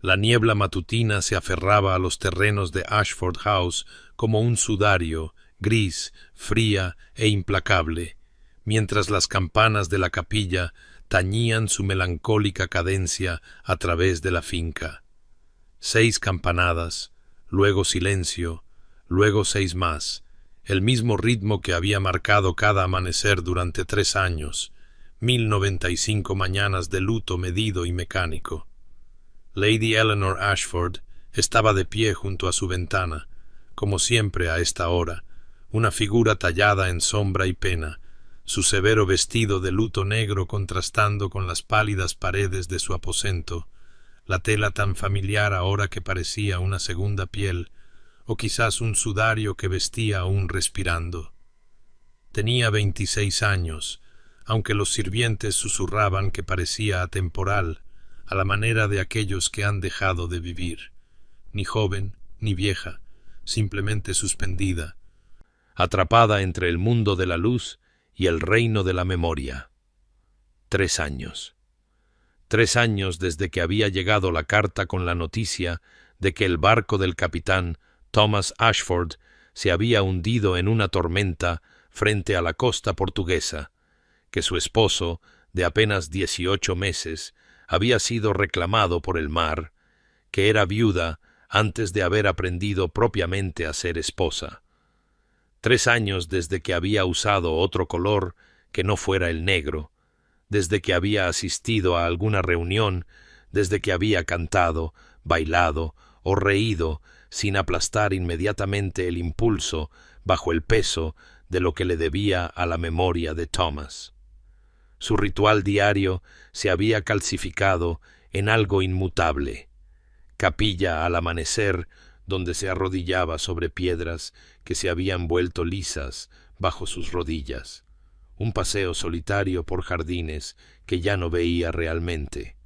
La niebla matutina se aferraba a los terrenos de Ashford House como un sudario, gris, fría e implacable, mientras las campanas de la capilla tañían su melancólica cadencia a través de la finca. 6 campanadas, luego silencio, luego 6 más, el mismo ritmo que había marcado cada amanecer durante 3 años, 1095 mañanas de luto medido y mecánico. Lady Eleanor Ashford estaba de pie junto a su ventana, como siempre a esta hora, una figura tallada en sombra y pena, su severo vestido de luto negro contrastando con las pálidas paredes de su aposento, la tela tan familiar ahora que parecía una segunda piel, o quizás un sudario que vestía aún respirando. Tenía 26 años, aunque los sirvientes susurraban que parecía atemporal, a la manera de aquellos que han dejado de vivir, ni joven ni vieja, simplemente suspendida, atrapada entre el mundo de la luz y el reino de la memoria. 3 años. 3 años desde que había llegado la carta con la noticia de que el barco del capitán Thomas Ashford se había hundido en una tormenta frente a la costa portuguesa, que su esposo, de apenas 18 meses, había sido reclamado por el mar, que era viuda antes de haber aprendido propiamente a ser esposa. 3 años desde que había usado otro color que no fuera el negro, desde que había asistido a alguna reunión, desde que había cantado, bailado o reído sin aplastar inmediatamente el impulso bajo el peso de lo que le debía a la memoria de Thomas. Su ritual diario se había calcificado en algo inmutable. Capilla al amanecer, donde se arrodillaba sobre piedras que se habían vuelto lisas bajo sus rodillas. Un paseo solitario por jardines que ya no veía realmente.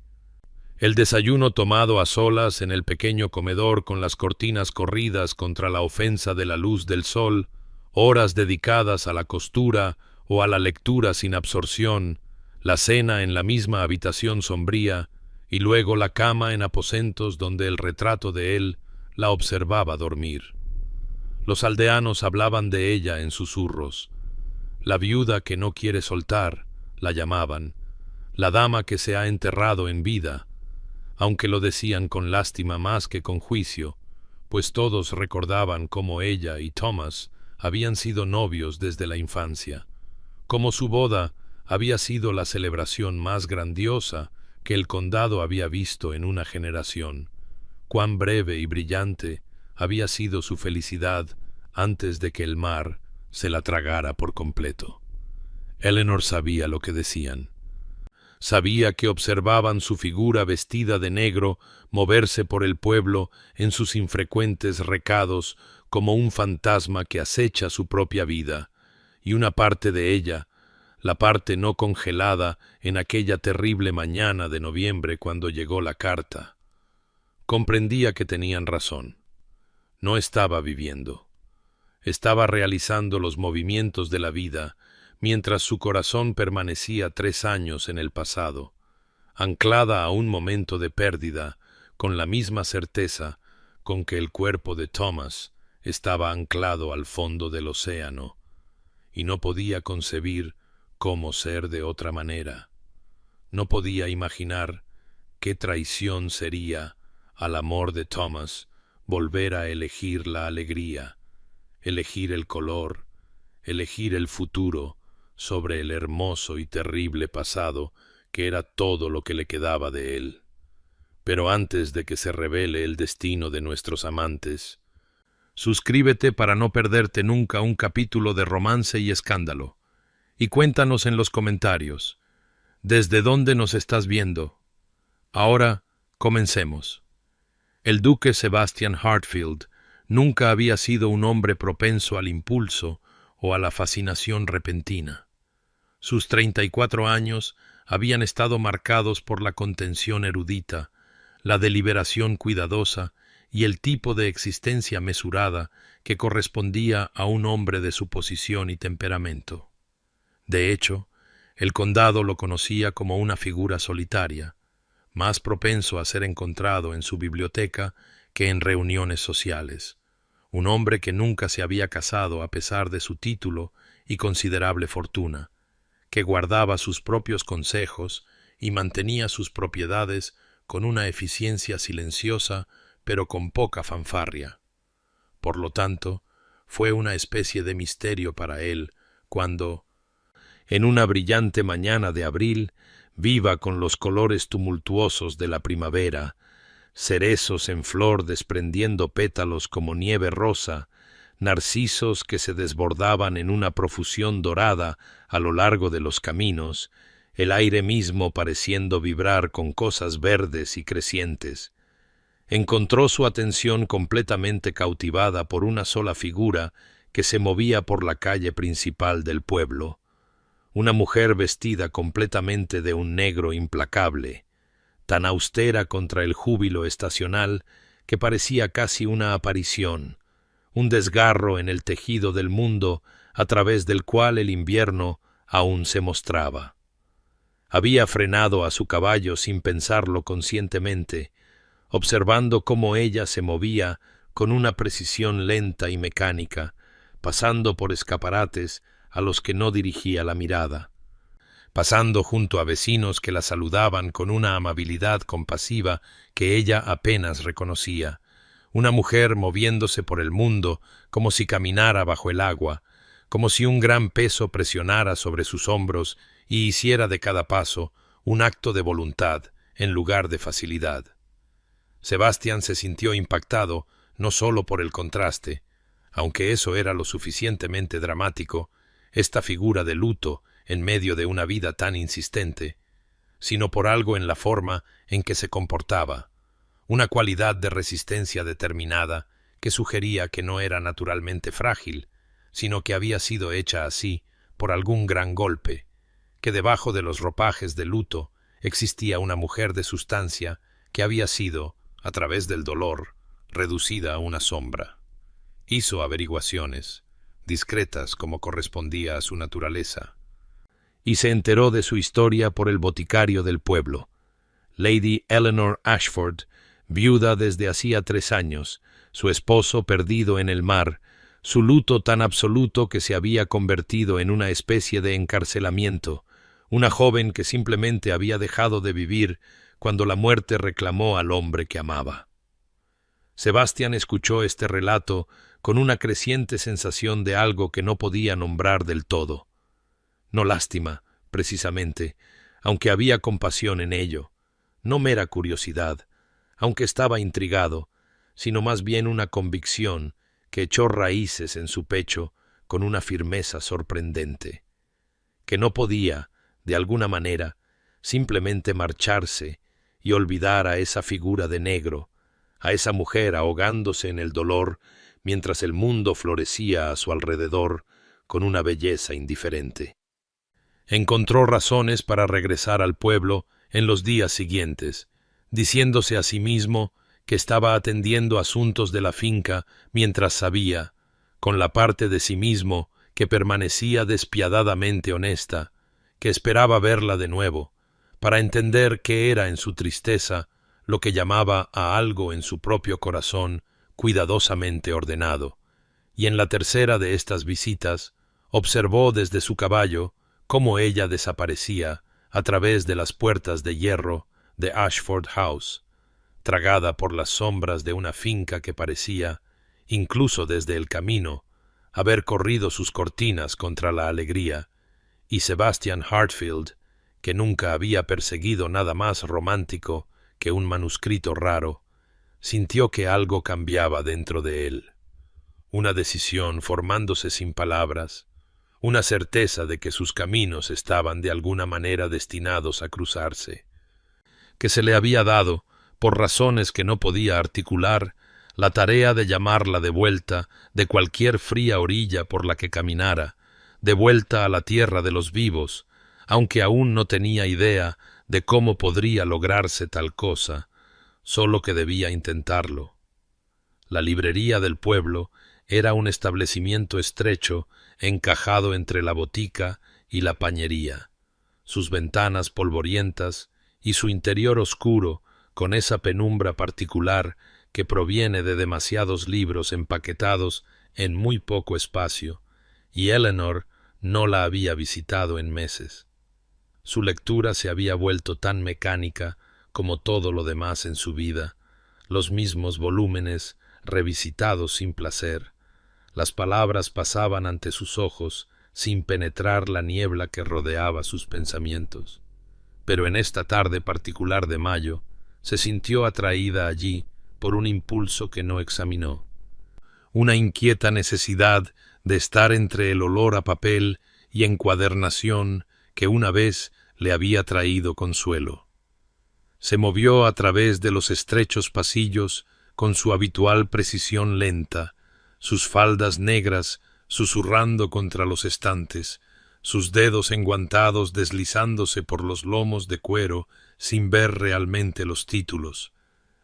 El desayuno tomado a solas en el pequeño comedor con las cortinas corridas contra la ofensa de la luz del sol, horas dedicadas a la costura o a la lectura sin absorción, la cena en la misma habitación sombría y luego la cama en aposentos donde el retrato de él la observaba dormir. Los aldeanos hablaban de ella en susurros. La viuda que no quiere soltar, la llamaban, la dama que se ha enterrado en vida, aunque lo decían con lástima más que con juicio, pues todos recordaban cómo ella y Thomas habían sido novios desde la infancia, cómo su boda había sido la celebración más grandiosa que el condado había visto en una generación, cuán breve y brillante había sido su felicidad antes de que el mar se la tragara por completo. Eleanor sabía lo que decían. Sabía que observaban su figura vestida de negro moverse por el pueblo en sus infrecuentes recados como un fantasma que acecha su propia vida, y una parte de ella, la parte no congelada en aquella terrible mañana de noviembre cuando llegó la carta, comprendía que tenían razón. No estaba viviendo. Estaba realizando los movimientos de la vida, mientras su corazón permanecía 3 años en el pasado, anclada a un momento de pérdida, con la misma certeza con que el cuerpo de Thomas estaba anclado al fondo del océano, y no podía concebir cómo ser de otra manera. No podía imaginar qué traición sería al amor de Thomas volver a elegir la alegría, elegir el color, elegir el futuro sobre el hermoso y terrible pasado que era todo lo que le quedaba de él. Pero antes de que se revele el destino de nuestros amantes, suscríbete para no perderte nunca un capítulo de Romance y Escándalo, y cuéntanos en los comentarios, ¿desde dónde nos estás viendo? Ahora, comencemos. El duque Sebastian Hartfield nunca había sido un hombre propenso al impulso o a la fascinación repentina. Sus 34 años habían estado marcados por la contención erudita, la deliberación cuidadosa y el tipo de existencia mesurada que correspondía a un hombre de su posición y temperamento. De hecho, el condado lo conocía como una figura solitaria, más propenso a ser encontrado en su biblioteca que en reuniones sociales. Un hombre que nunca se había casado a pesar de su título y considerable fortuna, que guardaba sus propios consejos y mantenía sus propiedades con una eficiencia silenciosa pero con poca fanfarria. Por lo tanto, fue una especie de misterio para él cuando, en una brillante mañana de abril, viva con los colores tumultuosos de la primavera, cerezos en flor desprendiendo pétalos como nieve rosa, narcisos que se desbordaban en una profusión dorada a lo largo de los caminos, el aire mismo pareciendo vibrar con cosas verdes y crecientes. Encontró su atención completamente cautivada por una sola figura que se movía por la calle principal del pueblo. Una mujer vestida completamente de un negro implacable, tan austera contra el júbilo estacional que parecía casi una aparición, un desgarro en el tejido del mundo a través del cual el invierno aún se mostraba. Había frenado a su caballo sin pensarlo conscientemente, observando cómo ella se movía con una precisión lenta y mecánica, pasando por escaparates a los que no dirigía la mirada, pasando junto a vecinos que la saludaban con una amabilidad compasiva que ella apenas reconocía, una mujer moviéndose por el mundo como si caminara bajo el agua, como si un gran peso presionara sobre sus hombros y hiciera de cada paso un acto de voluntad en lugar de facilidad. Sebastián se sintió impactado no solo por el contraste, aunque eso era lo suficientemente dramático, esta figura de luto en medio de una vida tan insistente, sino por algo en la forma en que se comportaba, una cualidad de resistencia determinada que sugería que no era naturalmente frágil, sino que había sido hecha así por algún gran golpe, que debajo de los ropajes de luto existía una mujer de sustancia que había sido, a través del dolor, reducida a una sombra. Hizo averiguaciones, discretas como correspondía a su naturaleza, y se enteró de su historia por el boticario del pueblo, Lady Eleanor Ashford, viuda desde hacía 3 años, su esposo perdido en el mar, su luto tan absoluto que se había convertido en una especie de encarcelamiento, una joven que simplemente había dejado de vivir cuando la muerte reclamó al hombre que amaba. Sebastián escuchó este relato con una creciente sensación de algo que no podía nombrar del todo. No lástima, precisamente, aunque había compasión en ello, no mera curiosidad, aunque estaba intrigado, sino más bien una convicción que echó raíces en su pecho con una firmeza sorprendente, que no podía, de alguna manera, simplemente marcharse y olvidar a esa figura de negro, a esa mujer ahogándose en el dolor mientras el mundo florecía a su alrededor con una belleza indiferente. Encontró razones para regresar al pueblo en los días siguientes, diciéndose a sí mismo que estaba atendiendo asuntos de la finca mientras sabía, con la parte de sí mismo que permanecía despiadadamente honesta, que esperaba verla de nuevo, para entender qué era en su tristeza lo que llamaba a algo en su propio corazón cuidadosamente ordenado, y en la tercera de estas visitas observó desde su caballo cómo ella desaparecía a través de las puertas de hierro de Ashford House, tragada por las sombras de una finca que parecía, incluso desde el camino, haber corrido sus cortinas contra la alegría, y Sebastian Hartfield, que nunca había perseguido nada más romántico que un manuscrito raro, sintió que algo cambiaba dentro de él. Una decisión formándose sin palabras, una certeza de que sus caminos estaban de alguna manera destinados a cruzarse, que se le había dado, por razones que no podía articular, la tarea de llamarla de vuelta de cualquier fría orilla por la que caminara, de vuelta a la tierra de los vivos, aunque aún no tenía idea de cómo podría lograrse tal cosa, solo que debía intentarlo. La librería del pueblo era un establecimiento estrecho encajado entre la botica y la pañería, sus ventanas polvorientas y su interior oscuro, con esa penumbra particular que proviene de demasiados libros empaquetados en muy poco espacio, y Eleanor no la había visitado en meses. Su lectura se había vuelto tan mecánica como todo lo demás en su vida, los mismos volúmenes revisitados sin placer. Las palabras pasaban ante sus ojos sin penetrar la niebla que rodeaba sus pensamientos. Pero en esta tarde particular de mayo se sintió atraída allí por un impulso que no examinó. Una inquieta necesidad de estar entre el olor a papel y encuadernación que una vez le había traído consuelo. Se movió a través de los estrechos pasillos con su habitual precisión lenta, sus faldas negras susurrando contra los estantes, sus dedos enguantados deslizándose por los lomos de cuero sin ver realmente los títulos,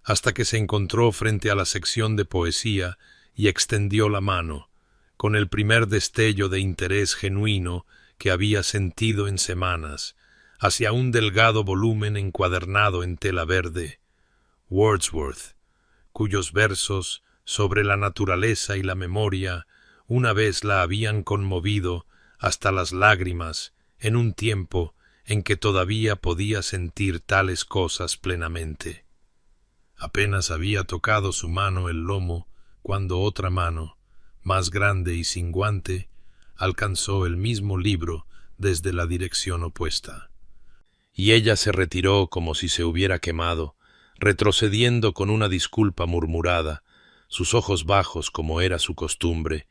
hasta que se encontró frente a la sección de poesía y extendió la mano, con el primer destello de interés genuino que había sentido en semanas, hacia un delgado volumen encuadernado en tela verde, Wordsworth, cuyos versos sobre la naturaleza y la memoria una vez la habían conmovido hasta las lágrimas en un tiempo en que todavía podía sentir tales cosas plenamente. Apenas había tocado su mano el lomo cuando otra mano, más grande y sin guante, alcanzó el mismo libro desde la dirección opuesta. Y ella se retiró como si se hubiera quemado, retrocediendo con una disculpa murmurada, sus ojos bajos como era su costumbre,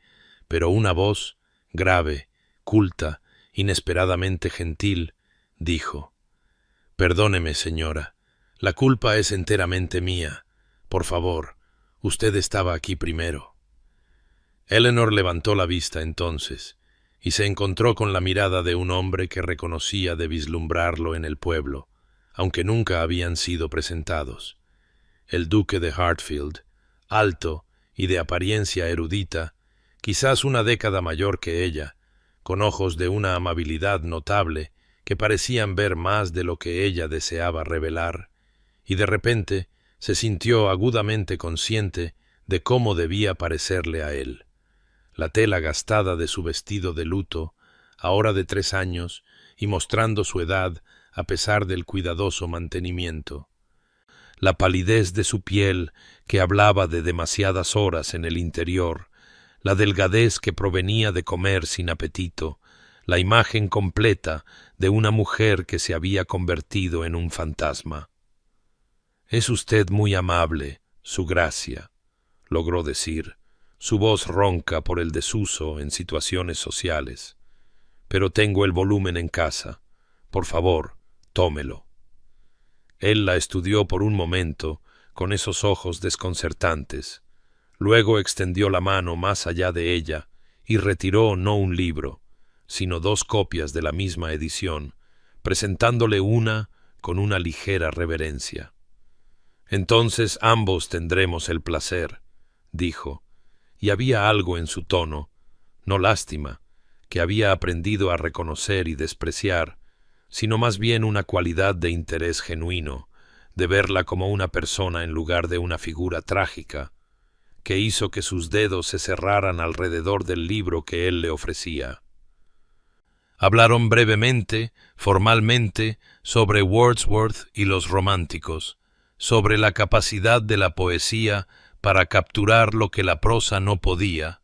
pero una voz, grave, culta, inesperadamente gentil, dijo: «Perdóneme, señora, la culpa es enteramente mía. Por favor, usted estaba aquí primero». Eleanor levantó la vista entonces, y se encontró con la mirada de un hombre que reconocía de vislumbrarlo en el pueblo, aunque nunca habían sido presentados. El duque de Hartfield, alto y de apariencia erudita, quizás una década mayor que ella, con ojos de una amabilidad notable que parecían ver más de lo que ella deseaba revelar, y de repente se sintió agudamente consciente de cómo debía parecerle a él. La tela gastada de su vestido de luto, ahora de 3 años, y mostrando su edad a pesar del cuidadoso mantenimiento. La palidez de su piel, que hablaba de demasiadas horas en el interior, la delgadez que provenía de comer sin apetito, la imagen completa de una mujer que se había convertido en un fantasma. «Es usted muy amable, su gracia», logró decir, su voz ronca por el desuso en situaciones sociales. «Pero tengo el volumen en casa. Por favor, tómelo». Él la estudió por un momento con esos ojos desconcertantes. Luego extendió la mano más allá de ella y retiró no un libro, sino 2 copias de la misma edición, presentándole una con una ligera reverencia. «Entonces ambos tendremos el placer», dijo, y había algo en su tono, no lástima, que había aprendido a reconocer y despreciar, sino más bien una cualidad de interés genuino, de verla como una persona en lugar de una figura trágica, que hizo que sus dedos se cerraran alrededor del libro que él le ofrecía. Hablaron brevemente, formalmente, sobre Wordsworth y los románticos, sobre la capacidad de la poesía para capturar lo que la prosa no podía,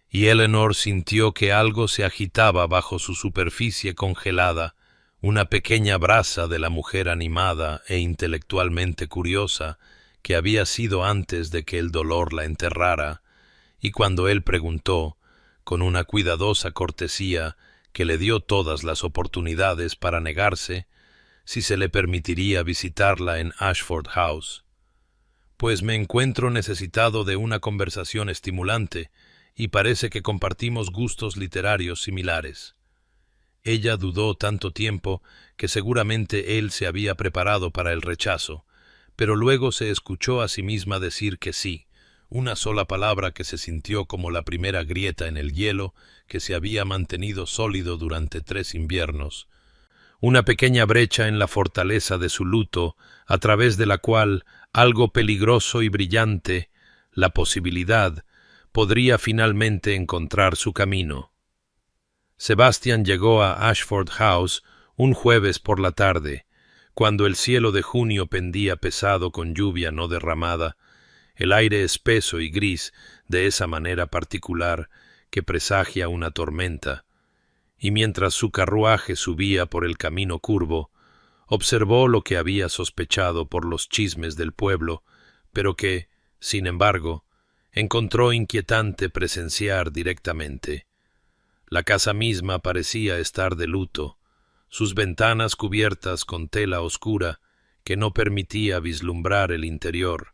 y Eleanor sintió que algo se agitaba bajo su superficie congelada, una pequeña brasa de la mujer animada e intelectualmente curiosa que había sido antes de que el dolor la enterrara, y cuando él preguntó, con una cuidadosa cortesía que le dio todas las oportunidades para negarse, si se le permitiría visitarla en Ashford House. «Pues me encuentro necesitado de una conversación estimulante, y parece que compartimos gustos literarios similares». Ella dudó tanto tiempo que seguramente él se había preparado para el rechazo, pero luego se escuchó a sí misma decir que sí, una sola palabra que se sintió como la primera grieta en el hielo que se había mantenido sólido durante 3 inviernos. una pequeña brecha en la fortaleza de su luto, a través de la cual algo peligroso y brillante, la posibilidad, podría finalmente encontrar su camino. Sebastian llegó a Ashford House un jueves por la tarde, cuando el cielo de junio pendía pesado con lluvia no derramada, el aire espeso y gris de esa manera particular que presagia una tormenta, y mientras su carruaje subía por el camino curvo, observó lo que había sospechado por los chismes del pueblo, pero que, sin embargo, encontró inquietante presenciar directamente. La casa misma parecía estar de luto, sus ventanas cubiertas con tela oscura que no permitía vislumbrar el interior,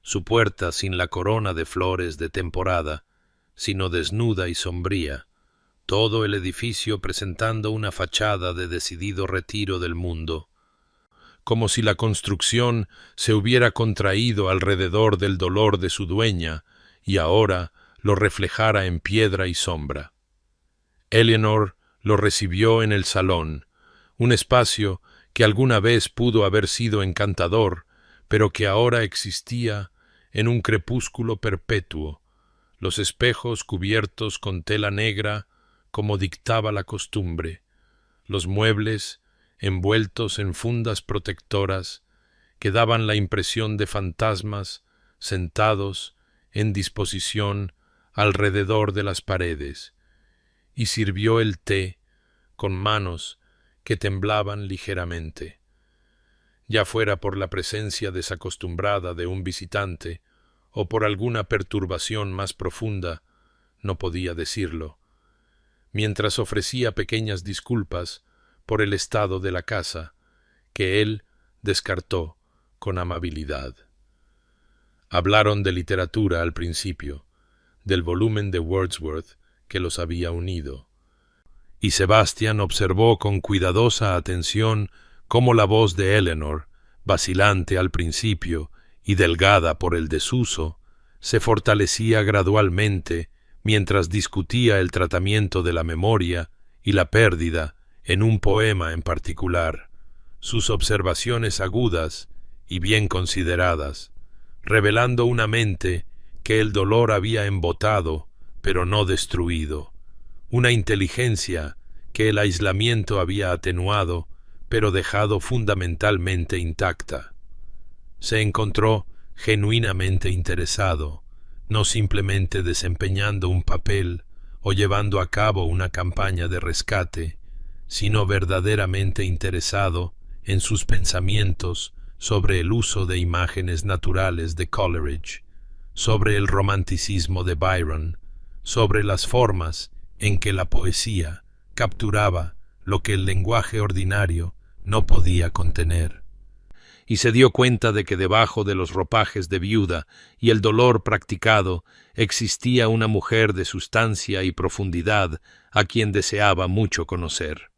su puerta sin la corona de flores de temporada, sino desnuda y sombría, todo el edificio presentando una fachada de decidido retiro del mundo, como si la construcción se hubiera contraído alrededor del dolor de su dueña y ahora lo reflejara en piedra y sombra. Eleanor lo recibió en el salón, un espacio que alguna vez pudo haber sido encantador, pero que ahora existía en un crepúsculo perpetuo, los espejos cubiertos con tela negra como dictaba la costumbre, los muebles envueltos en fundas protectoras que daban la impresión de fantasmas sentados en disposición alrededor de las paredes, y sirvió el té con manos que temblaban ligeramente. Ya fuera por la presencia desacostumbrada de un visitante o por alguna perturbación más profunda, no podía decirlo, mientras ofrecía pequeñas disculpas por el estado de la casa, que él descartó con amabilidad. Hablaron de literatura al principio, del volumen de Wordsworth que los había unido, y Sebastian observó con cuidadosa atención cómo la voz de Eleanor, vacilante al principio y delgada por el desuso, se fortalecía gradualmente mientras discutía el tratamiento de la memoria y la pérdida en un poema en particular, sus observaciones agudas y bien consideradas, revelando una mente que el dolor había embotado, pero no destruido, una inteligencia que el aislamiento había atenuado, pero dejado fundamentalmente intacta. Se encontró genuinamente interesado, no simplemente desempeñando un papel o llevando a cabo una campaña de rescate, sino verdaderamente interesado en sus pensamientos sobre el uso de imágenes naturales de Coleridge, sobre el romanticismo de Byron, sobre las formas en que la poesía capturaba lo que el lenguaje ordinario no podía contener. Y se dio cuenta de que debajo de los ropajes de viuda y el dolor practicado existía una mujer de sustancia y profundidad a quien deseaba mucho conocer.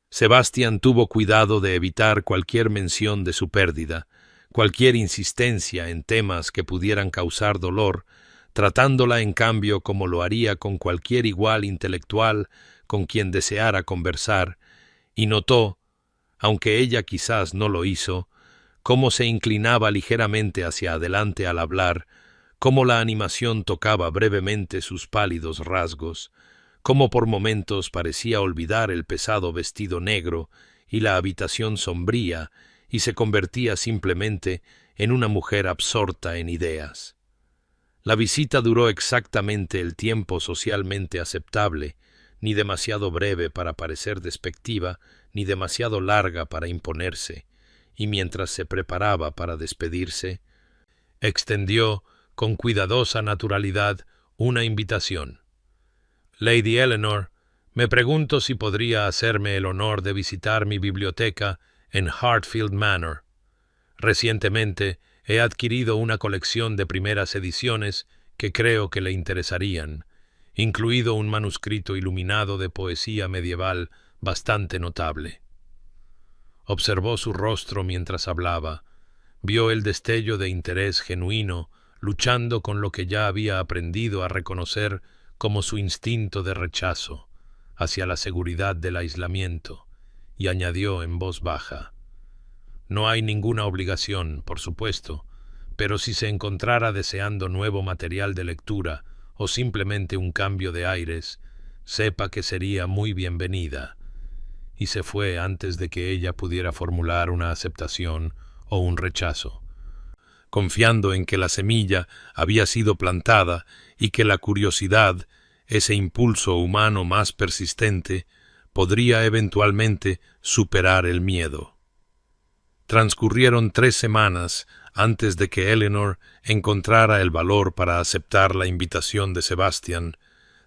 Sebastian tuvo cuidado de evitar cualquier mención de su pérdida, cualquier insistencia en temas que pudieran causar dolor, tratándola en cambio como lo haría con cualquier igual intelectual con quien deseara conversar, y notó, aunque ella quizás no lo hizo, cómo se inclinaba ligeramente hacia adelante al hablar, cómo la animación tocaba brevemente sus pálidos rasgos, cómo por momentos parecía olvidar el pesado vestido negro y la habitación sombría y se convertía simplemente en una mujer absorta en ideas. La visita duró exactamente el tiempo socialmente aceptable, ni demasiado breve para parecer despectiva, ni demasiado larga para imponerse, y mientras se preparaba para despedirse, extendió con cuidadosa naturalidad una invitación. Lady Eleanor, me pregunto si podría hacerme el honor de visitar mi biblioteca en Hartfield Manor. Recientemente he adquirido una colección de primeras ediciones que creo que le interesarían, incluido un manuscrito iluminado de poesía medieval bastante notable. Observó su rostro mientras hablaba, vio el destello de interés genuino luchando con lo que ya había aprendido a reconocer como su instinto de rechazo hacia la seguridad del aislamiento, y añadió en voz baja: «No hay ninguna obligación, por supuesto, pero si se encontrara deseando nuevo material de lectura o simplemente un cambio de aires, sepa que sería muy bienvenida». Y se fue antes de que ella pudiera formular una aceptación o un rechazo, confiando en que la semilla había sido plantada y que la curiosidad, ese impulso humano más persistente, podría eventualmente superar el miedo. Transcurrieron 3 semanas antes de que Eleanor encontrara el valor para aceptar la invitación de Sebastian,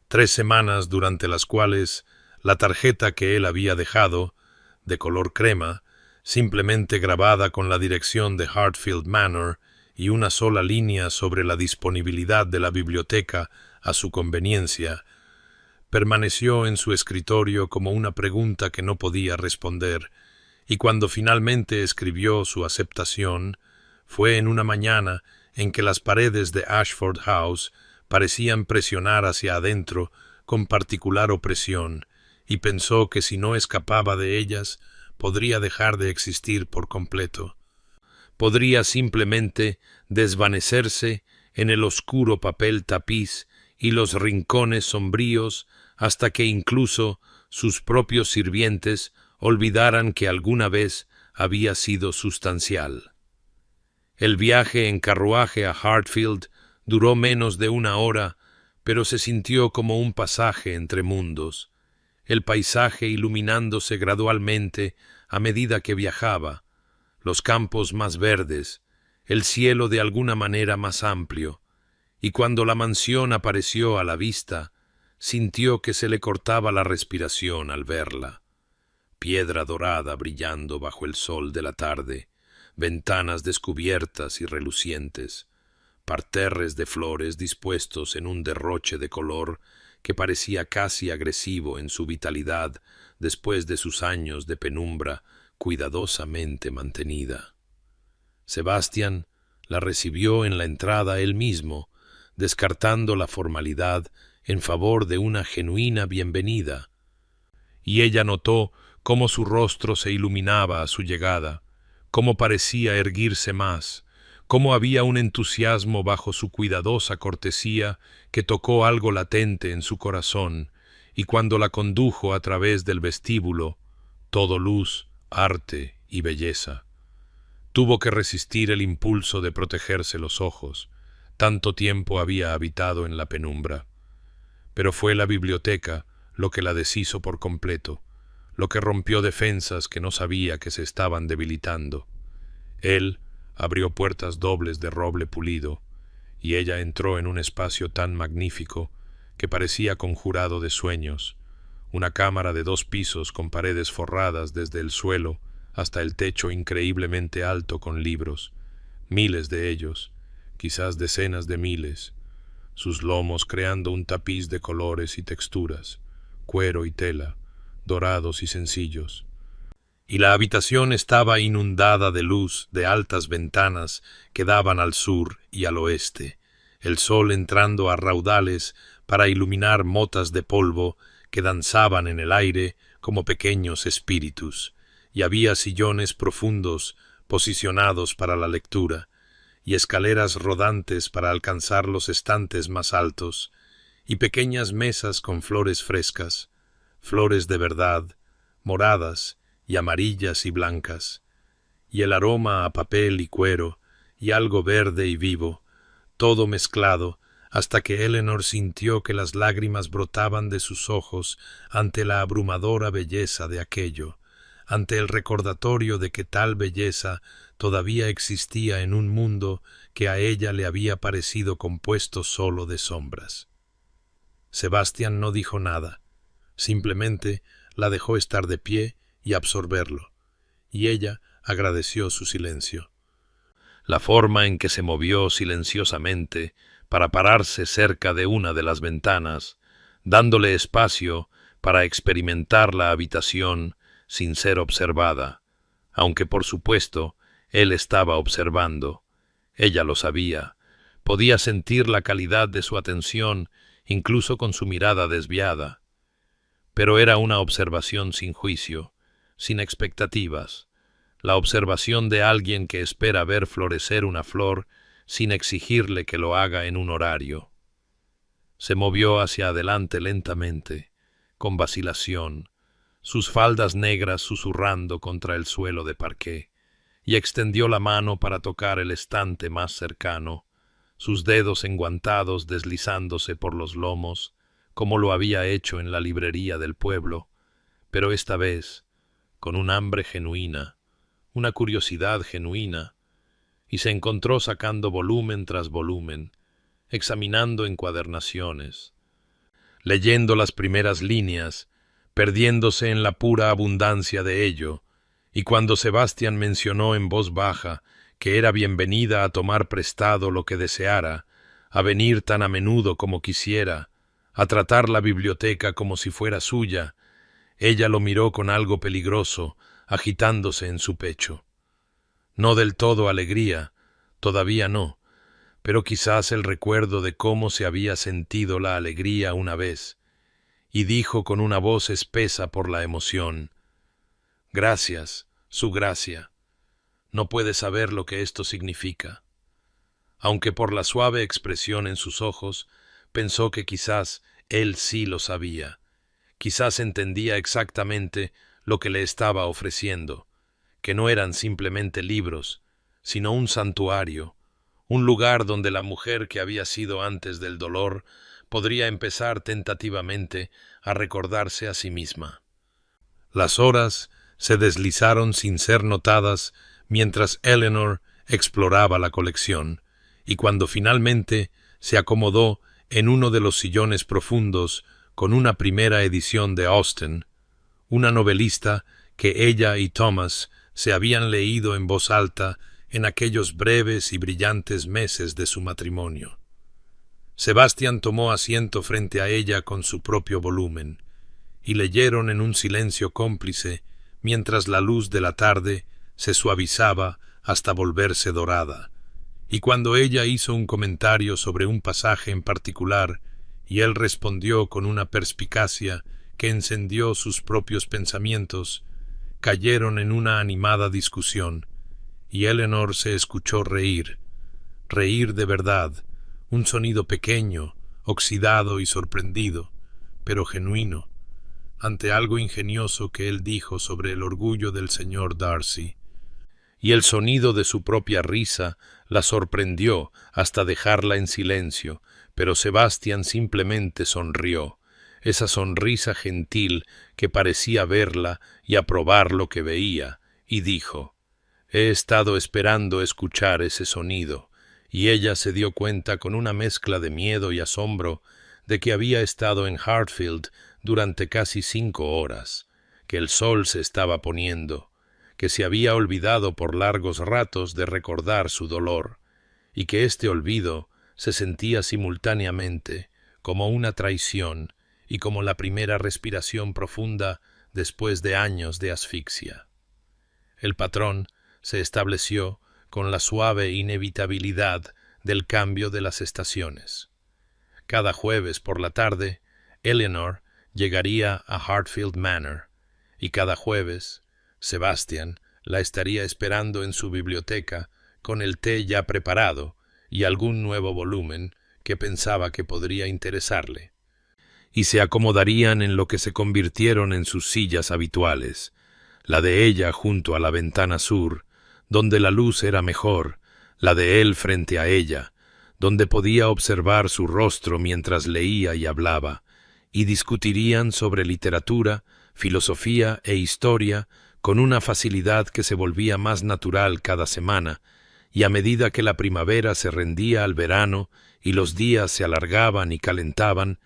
3 semanas durante las cuales la tarjeta que él había dejado, de color crema, simplemente grabada con la dirección de Hartfield Manor y una sola línea sobre la disponibilidad de la biblioteca a su conveniencia, permaneció en su escritorio como una pregunta que no podía responder, y cuando finalmente escribió su aceptación, fue en una mañana en que las paredes de Ashford House parecían presionar hacia adentro con particular opresión, y pensó que si no escapaba de ellas, podría dejar de existir por completo. Podría simplemente desvanecerse en el oscuro papel tapiz y los rincones sombríos hasta que incluso sus propios sirvientes olvidaran que alguna vez había sido sustancial. El viaje en carruaje a Hartfield duró menos de 1 hora, pero se sintió como un pasaje entre mundos, el paisaje iluminándose gradualmente a medida que viajaba, los campos más verdes, el cielo de alguna manera más amplio, y cuando la mansión apareció a la vista, sintió que se le cortaba la respiración al verla. Piedra dorada brillando bajo el sol de la tarde, ventanas descubiertas y relucientes, parterres de flores dispuestos en un derroche de color que parecía casi agresivo en su vitalidad después de sus años de penumbra cuidadosamente mantenida. Sebastian la recibió en la entrada él mismo, descartando la formalidad en favor de una genuina bienvenida, y ella notó cómo su rostro se iluminaba a su llegada, cómo parecía erguirse más, cómo había un entusiasmo bajo su cuidadosa cortesía que tocó algo latente en su corazón, y cuando la condujo a través del vestíbulo, todo luz, arte y belleza, tuvo que resistir el impulso de protegerse los ojos. Tanto tiempo había habitado en la penumbra. Pero fue la biblioteca lo que la deshizo por completo, lo que rompió defensas que no sabía que se estaban debilitando. Él abrió puertas dobles de roble pulido, y ella entró en un espacio tan magnífico que parecía conjurado de sueños, una cámara de 2 pisos con paredes forradas desde el suelo hasta el techo increíblemente alto con libros, miles de ellos, quizás decenas de miles, sus lomos creando un tapiz de colores y texturas, cuero y tela, dorados y sencillos. Y la habitación estaba inundada de luz de altas ventanas que daban al sur y al oeste, el sol entrando a raudales para iluminar motas de polvo que danzaban en el aire como pequeños espíritus, y había sillones profundos posicionados para la lectura, y escaleras rodantes para alcanzar los estantes más altos, y pequeñas mesas con flores frescas, flores de verdad, moradas y amarillas y blancas, y el aroma a papel y cuero, y algo verde y vivo, todo mezclado, hasta que Eleanor sintió que las lágrimas brotaban de sus ojos ante la abrumadora belleza de aquello, ante el recordatorio de que tal belleza todavía existía en un mundo que a ella le había parecido compuesto solo de sombras. Sebastian no dijo nada, simplemente la dejó estar de pie y absorberlo, y ella agradeció su silencio. La forma en que se movió silenciosamente para pararse cerca de una de las ventanas, dándole espacio para experimentar la habitación sin ser observada, aunque por supuesto él estaba observando. Ella lo sabía, podía sentir la calidad de su atención incluso con su mirada desviada. Pero era una observación sin juicio, sin expectativas, la observación de alguien que espera ver florecer una flor sin exigirle que lo haga en un horario. Se movió hacia adelante lentamente, con vacilación, sus faldas negras susurrando contra el suelo de parqué, y extendió la mano para tocar el estante más cercano, sus dedos enguantados deslizándose por los lomos, como lo había hecho en la librería del pueblo, pero esta vez con un hambre genuina, una curiosidad genuina, y se encontró sacando volumen tras volumen, examinando encuadernaciones, leyendo las primeras líneas, perdiéndose en la pura abundancia de ello, y cuando Sebastián mencionó en voz baja que era bienvenida a tomar prestado lo que deseara, a venir tan a menudo como quisiera, a tratar la biblioteca como si fuera suya, ella lo miró con algo peligroso, agitándose en su pecho. No del todo alegría, todavía no, pero quizás el recuerdo de cómo se había sentido la alegría una vez, y dijo con una voz espesa por la emoción: «Gracias, su gracia. No puede saber lo que esto significa». Aunque por la suave expresión en sus ojos, pensó que quizás él sí lo sabía. Quizás entendía exactamente lo que le estaba ofreciendo, que no eran simplemente libros, sino un santuario, un lugar donde la mujer que había sido antes del dolor podría empezar tentativamente a recordarse a sí misma. Las horas se deslizaron sin ser notadas mientras Eleanor exploraba la colección, y cuando finalmente se acomodó en uno de los sillones profundos con una primera edición de Austen, una novelista que ella y Thomas se habían leído en voz alta en aquellos breves y brillantes meses de su matrimonio. Sebastián tomó asiento frente a ella con su propio volumen, y leyeron en un silencio cómplice mientras la luz de la tarde se suavizaba hasta volverse dorada, y cuando ella hizo un comentario sobre un pasaje en particular, y él respondió con una perspicacia que encendió sus propios pensamientos, cayeron en una animada discusión, y Eleanor se escuchó reír de verdad, un sonido pequeño, oxidado y sorprendido, pero genuino, ante algo ingenioso que él dijo sobre el orgullo del señor Darcy. Y el sonido de su propia risa la sorprendió hasta dejarla en silencio, pero Sebastián simplemente sonrió, esa sonrisa gentil que parecía verla y aprobar lo que veía, y dijo: «He estado esperando escuchar ese sonido», y ella se dio cuenta con una mezcla de miedo y asombro de que había estado en Hartfield durante casi 5 horas, que el sol se estaba poniendo, que se había olvidado por largos ratos de recordar su dolor, y que este olvido se sentía simultáneamente como una traición y como la primera respiración profunda después de años de asfixia. El patrón se estableció con la suave inevitabilidad del cambio de las estaciones. Cada jueves por la tarde, Eleanor llegaría a Hartfield Manor, y cada jueves Sebastián la estaría esperando en su biblioteca con el té ya preparado y algún nuevo volumen que pensaba que podría interesarle, y se acomodarían en lo que se convirtieron en sus sillas habituales, la de ella junto a la ventana sur, donde la luz era mejor, la de él frente a ella, donde podía observar su rostro mientras leía y hablaba, y discutirían sobre literatura, filosofía e historia con una facilidad que se volvía más natural cada semana, y a medida que la primavera se rendía al verano y los días se alargaban y calentaban,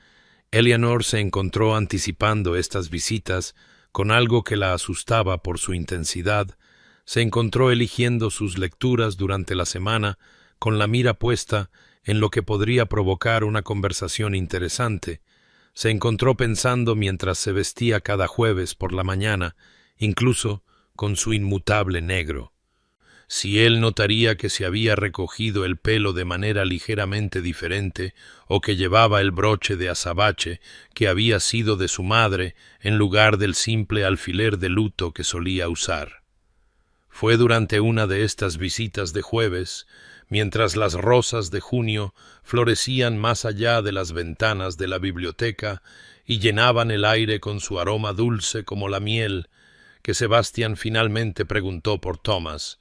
Eleanor se encontró anticipando estas visitas con algo que la asustaba por su intensidad. Se encontró eligiendo sus lecturas durante la semana con la mira puesta en lo que podría provocar una conversación interesante. Se encontró pensando mientras se vestía cada jueves por la mañana, incluso con su inmutable negro. si él notaría que se había recogido el pelo de manera ligeramente diferente o que llevaba el broche de azabache que había sido de su madre en lugar del simple alfiler de luto que solía usar. Fue durante una de estas visitas de jueves, mientras las rosas de junio florecían más allá de las ventanas de la biblioteca y llenaban el aire con su aroma dulce como la miel, que Sebastián finalmente preguntó por Thomas,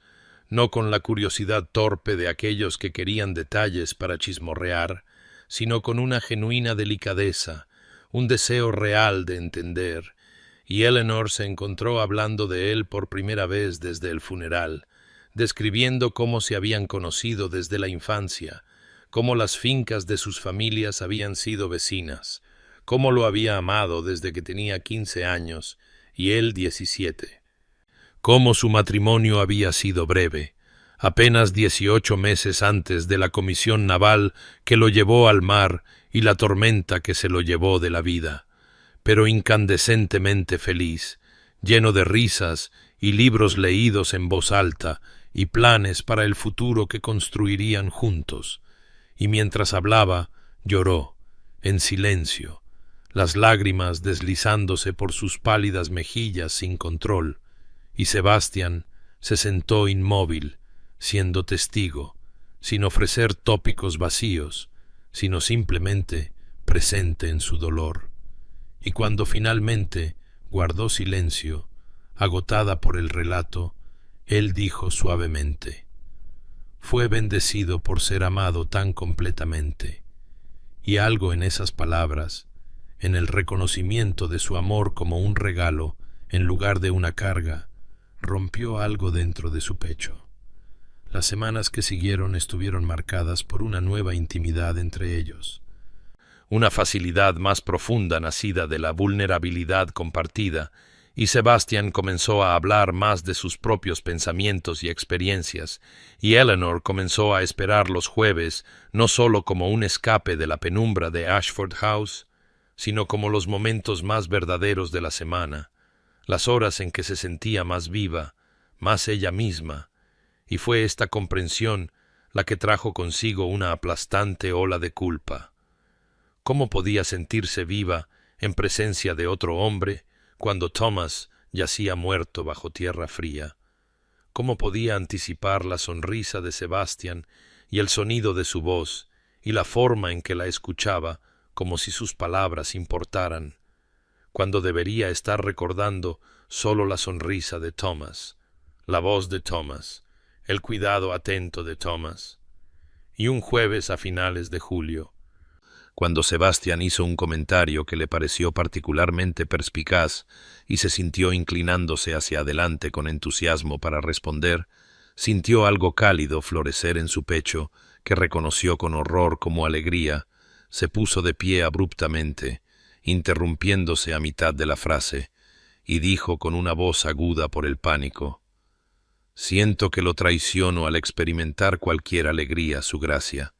no con la curiosidad torpe de aquellos que querían detalles para chismorrear, sino con una genuina delicadeza, un deseo real de entender, y Eleanor se encontró hablando de él por primera vez desde el funeral, describiendo cómo se habían conocido desde la infancia, cómo las fincas de sus familias habían sido vecinas, cómo lo había amado desde que tenía 15 años y él 17. Cómo su matrimonio había sido breve, apenas 18 meses antes de la comisión naval que lo llevó al mar y la tormenta que se lo llevó de la vida, pero incandescentemente feliz, lleno de risas y libros leídos en voz alta y planes para el futuro que construirían juntos. Y mientras hablaba, lloró, en silencio, las lágrimas deslizándose por sus pálidas mejillas sin control, y Sebastián se sentó inmóvil, siendo testigo, sin ofrecer tópicos vacíos, sino simplemente presente en su dolor. Y cuando finalmente guardó silencio, agotada por el relato, él dijo suavemente: «Fue bendecido por ser amado tan completamente». Y algo en esas palabras, en el reconocimiento de su amor como un regalo en lugar de una carga, rompió algo dentro de su pecho. Las semanas que siguieron estuvieron marcadas por una nueva intimidad entre ellos, una facilidad más profunda nacida de la vulnerabilidad compartida, y Sebastián comenzó a hablar más de sus propios pensamientos y experiencias, y Eleanor comenzó a esperar los jueves no solo como un escape de la penumbra de Ashford House, sino como los momentos más verdaderos de la semana, las horas en que se sentía más viva, más ella misma, y fue esta comprensión la que trajo consigo una aplastante ola de culpa. ¿Cómo podía sentirse viva en presencia de otro hombre cuando Thomas yacía muerto bajo tierra fría? ¿Cómo podía anticipar la sonrisa de Sebastián y el sonido de su voz y la forma en que la escuchaba como si sus palabras importaran, cuando debería estar recordando solo la sonrisa de Thomas, la voz de Thomas, el cuidado atento de Thomas? Y un jueves a finales de julio, cuando Sebastián hizo un comentario que le pareció particularmente perspicaz y se sintió inclinándose hacia adelante con entusiasmo para responder, sintió algo cálido florecer en su pecho que reconoció con horror como alegría. Se puso de pie abruptamente, interrumpiéndose a mitad de la frase, y dijo con una voz aguda por el pánico: «Siento que lo traiciono al experimentar cualquier alegría, su gracia.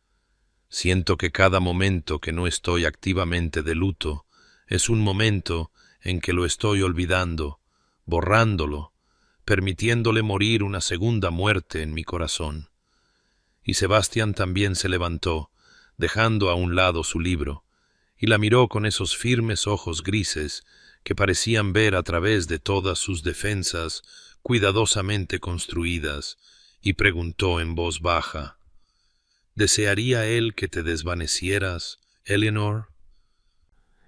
Siento que cada momento que no estoy activamente de luto es un momento en que lo estoy olvidando, borrándolo, permitiéndole morir una segunda muerte en mi corazón». Y Sebastián también se levantó, dejando a un lado su libro, y la miró con esos firmes ojos grises que parecían ver a través de todas sus defensas cuidadosamente construidas, y preguntó en voz baja: «¿Desearía él que te desvanecieras, Eleanor?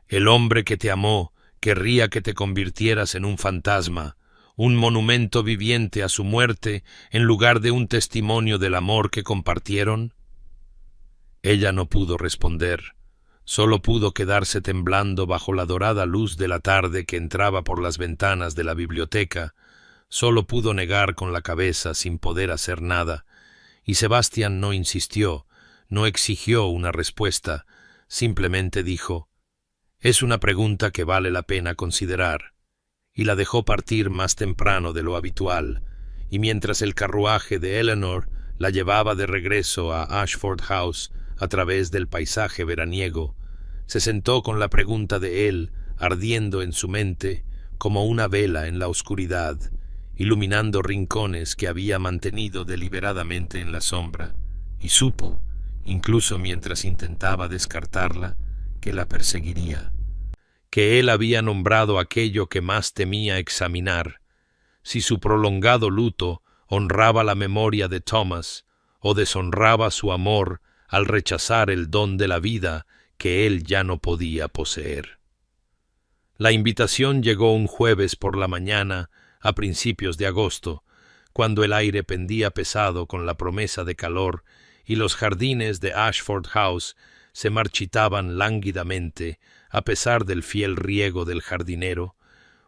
El hombre que te amó querría que te convirtieras en un fantasma, un monumento viviente a su muerte en lugar de un testimonio del amor que compartieron». Ella no pudo responder, solo pudo quedarse temblando bajo la dorada luz de la tarde que entraba por las ventanas de la biblioteca, solo pudo negar con la cabeza sin poder hacer nada, y Sebastián no insistió, no exigió una respuesta, simplemente dijo: «Es una pregunta que vale la pena considerar», y la dejó partir más temprano de lo habitual, y mientras el carruaje de Eleanor la llevaba de regreso a Ashford House a través del paisaje veraniego, se sentó con la pregunta de él ardiendo en su mente como una vela en la oscuridad, iluminando rincones que había mantenido deliberadamente en la sombra, y supo, incluso mientras intentaba descartarla, que la perseguiría, que él había nombrado aquello que más temía examinar, si su prolongado luto honraba la memoria de Thomas o deshonraba su amor al rechazar el don de la vida que él ya no podía poseer. La invitación llegó un jueves por la mañana a principios de agosto, cuando el aire pendía pesado con la promesa de calor y los jardines de Ashford House se marchitaban lánguidamente a pesar del fiel riego del jardinero.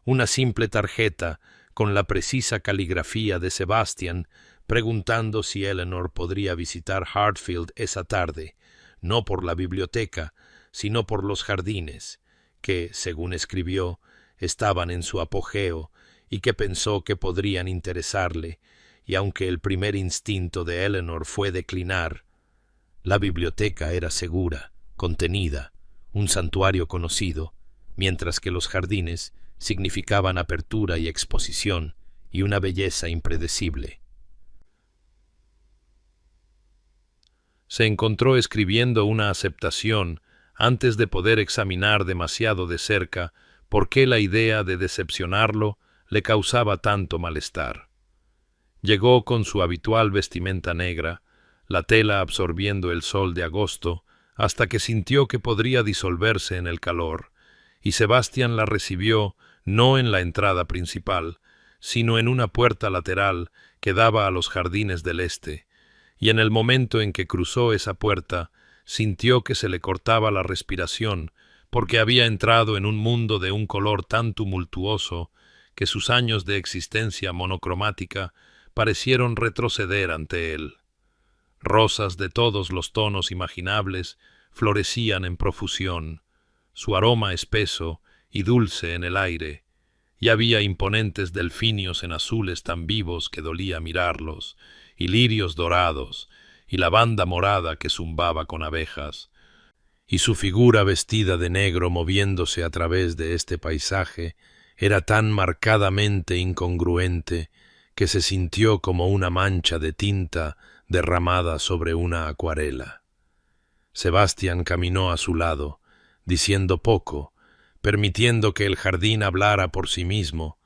Una simple tarjeta con la precisa caligrafía de Sebastian preguntando si Eleanor podría visitar Hartfield esa tarde, no por la biblioteca, sino por los jardines, que, según escribió, estaban en su apogeo y que pensó que podrían interesarle, y aunque el primer instinto de Eleanor fue declinar, la biblioteca era segura, contenida, un santuario conocido, mientras que los jardines significaban apertura y exposición y una belleza impredecible. Se encontró escribiendo una aceptación antes de poder examinar demasiado de cerca por qué la idea de decepcionarlo le causaba tanto malestar. Llegó con su habitual vestimenta negra, la tela absorbiendo el sol de agosto, hasta que sintió que podría disolverse en el calor, y Sebastián la recibió no en la entrada principal, sino en una puerta lateral que daba a los jardines del este, y en el momento en que cruzó esa puerta, sintió que se le cortaba la respiración, porque había entrado en un mundo de un color tan tumultuoso que sus años de existencia monocromática parecieron retroceder ante él. Rosas de todos los tonos imaginables florecían en profusión, su aroma espeso y dulce en el aire, y había imponentes delfinios en azules tan vivos que dolía mirarlos, y lirios dorados, y lavanda morada que zumbaba con abejas, y su figura vestida de negro moviéndose a través de este paisaje era tan marcadamente incongruente que se sintió como una mancha de tinta derramada sobre una acuarela. Sebastián caminó a su lado, diciendo poco, permitiendo que el jardín hablara por sí mismo,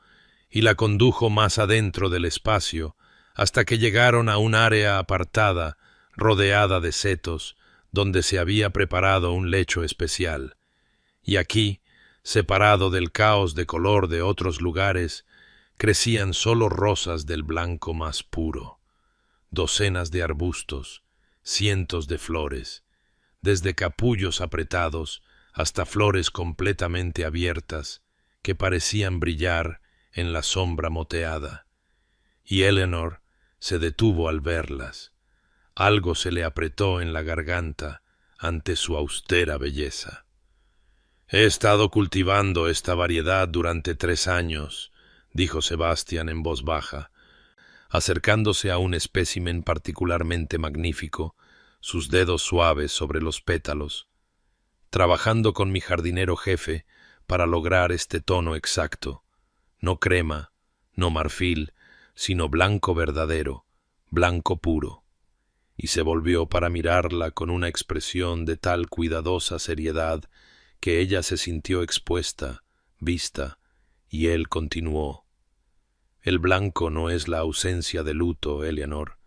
y la condujo más adentro del espacio, hasta que llegaron a un área apartada, rodeada de setos, donde se había preparado un lecho especial. Y aquí, separado del caos de color de otros lugares, crecían solo rosas del blanco más puro, docenas de arbustos, cientos de flores, desde capullos apretados hasta flores completamente abiertas que parecían brillar en la sombra moteada. Y Eleanor se detuvo al verlas. Algo se le apretó en la garganta ante su austera belleza. «He estado cultivando esta variedad durante 3 años», dijo Sebastián en voz baja, acercándose a un espécimen particularmente magnífico, sus dedos suaves sobre los pétalos, trabajando con mi jardinero jefe para lograr este tono exacto, no crema, no marfil, sino blanco verdadero, blanco puro. Y se volvió para mirarla con una expresión de tal cuidadosa seriedad que ella se sintió expuesta, vista, y él continuó. «El blanco no es la ausencia de luto, Eleanor,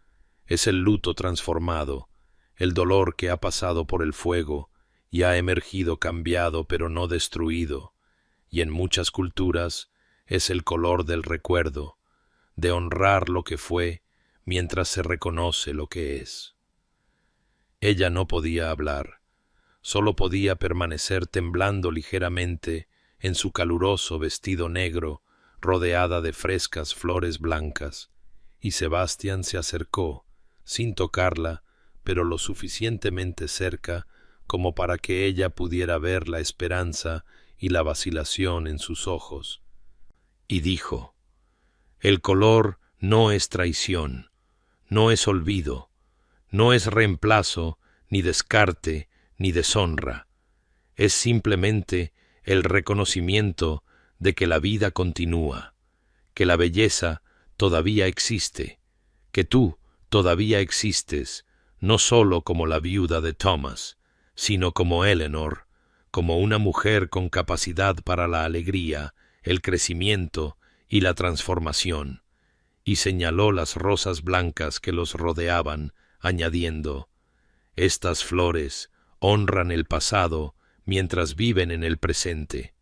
es el luto transformado, el dolor que ha pasado por el fuego y ha emergido cambiado pero no destruido, y en muchas culturas es el color del recuerdo, de honrar lo que fue mientras se reconoce lo que es». Ella no podía hablar, solo podía permanecer temblando ligeramente en su caluroso vestido negro, rodeada de frescas flores blancas, y Sebastián se acercó, sin tocarla, pero lo suficientemente cerca como para que ella pudiera ver la esperanza y la vacilación en sus ojos, y dijo: «El color no es traición, no es olvido, no es reemplazo, ni descarte, ni deshonra. Es simplemente el reconocimiento de que la vida continúa, que la belleza todavía existe, que tú todavía existes, no solo como la viuda de Thomas, sino como Eleanor, como una mujer con capacidad para la alegría, el crecimiento y la transformación, y señaló las rosas blancas que los rodeaban, añadiendo: «Estas flores honran el pasado mientras viven en el presente.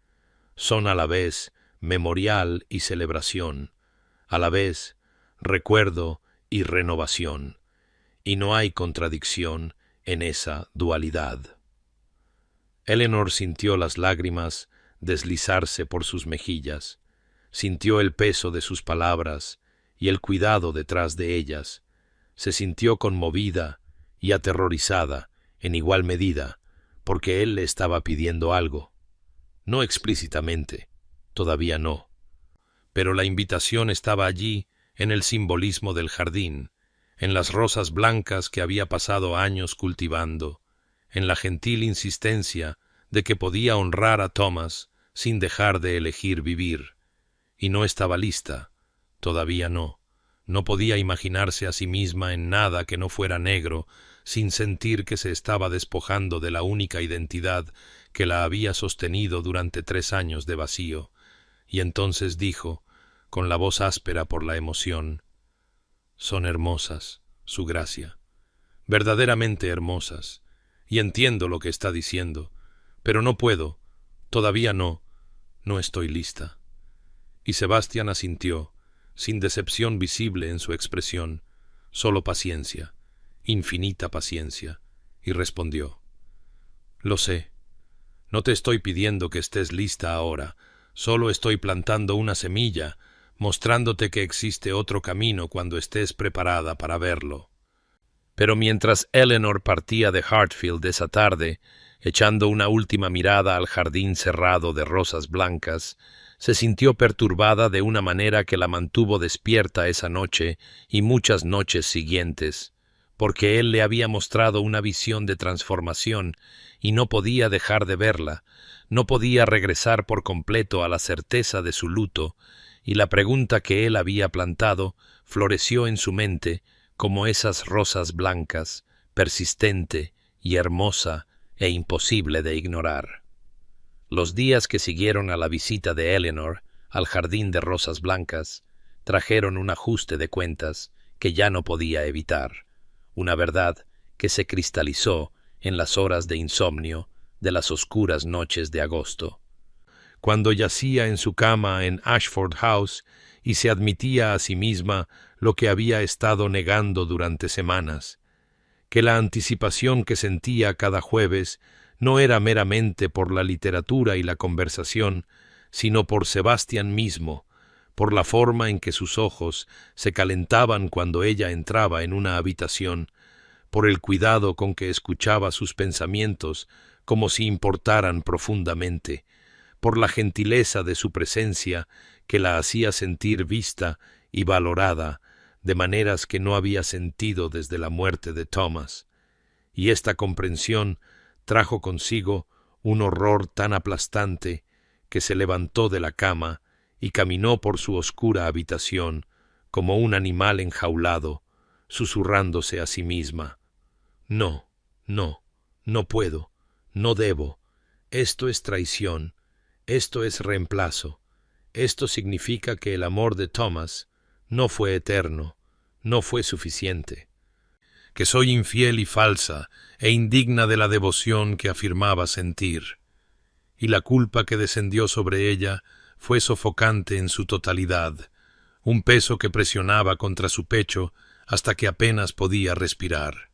Son a la vez memorial y celebración, a la vez recuerdo y renovación, y no hay contradicción en esa dualidad». Eleanor sintió las lágrimas deslizarse por sus mejillas, sintió el peso de sus palabras y el cuidado detrás de ellas, se sintió conmovida y aterrorizada en igual medida, porque él le estaba pidiendo algo. No explícitamente, todavía no, pero la invitación estaba allí en el simbolismo del jardín, en las rosas blancas que había pasado años cultivando, en la gentil insistencia de que podía honrar a Thomas sin dejar de elegir vivir. Y no estaba lista, todavía no. No podía imaginarse a sí misma en nada que no fuera negro, sin sentir que se estaba despojando de la única identidad que la había sostenido durante 3 años de vacío. Y entonces dijo, con la voz áspera por la emoción: «Son hermosas, su gracia, verdaderamente hermosas, y entiendo lo que está diciendo, pero no puedo, todavía no estoy lista». Y Sebastián asintió, sin decepción visible en su expresión, solo paciencia, infinita paciencia, y respondió: «Lo sé. No te estoy pidiendo que estés lista ahora, solo estoy plantando una semilla, mostrándote que existe otro camino cuando estés preparada para verlo». Pero mientras Eleanor partía de Hartfield esa tarde, echando una última mirada al jardín cerrado de rosas blancas, se sintió perturbada de una manera que la mantuvo despierta esa noche y muchas noches siguientes, porque él le había mostrado una visión de transformación y no podía dejar de verla, no podía regresar por completo a la certeza de su luto, y la pregunta que él había plantado floreció en su mente como esas rosas blancas, persistente y hermosa e imposible de ignorar. Los días que siguieron a la visita de Eleanor al jardín de rosas blancas trajeron un ajuste de cuentas que ya no podía evitar, una verdad que se cristalizó en las horas de insomnio de las oscuras noches de agosto. Cuando yacía en su cama en Ashford House y se admitía a sí misma lo que había estado negando durante semanas, que la anticipación que sentía cada jueves no era meramente por la literatura y la conversación, sino por Sebastián mismo, por la forma en que sus ojos se calentaban cuando ella entraba en una habitación, por el cuidado con que escuchaba sus pensamientos como si importaran profundamente, por la gentileza de su presencia que la hacía sentir vista y valorada de maneras que no había sentido desde la muerte de Thomas. Y esta comprensión trajo consigo un horror tan aplastante que se levantó de la cama y caminó por su oscura habitación como un animal enjaulado, susurrándose a sí misma: «No, no, no puedo, no debo, esto es traición, esto es reemplazo, esto significa que el amor de Thomas no fue eterno, no fue suficiente, que soy infiel y falsa e indigna de la devoción que afirmaba sentir». Y la culpa que descendió sobre ella fue sofocante en su totalidad, un peso que presionaba contra su pecho hasta que apenas podía respirar.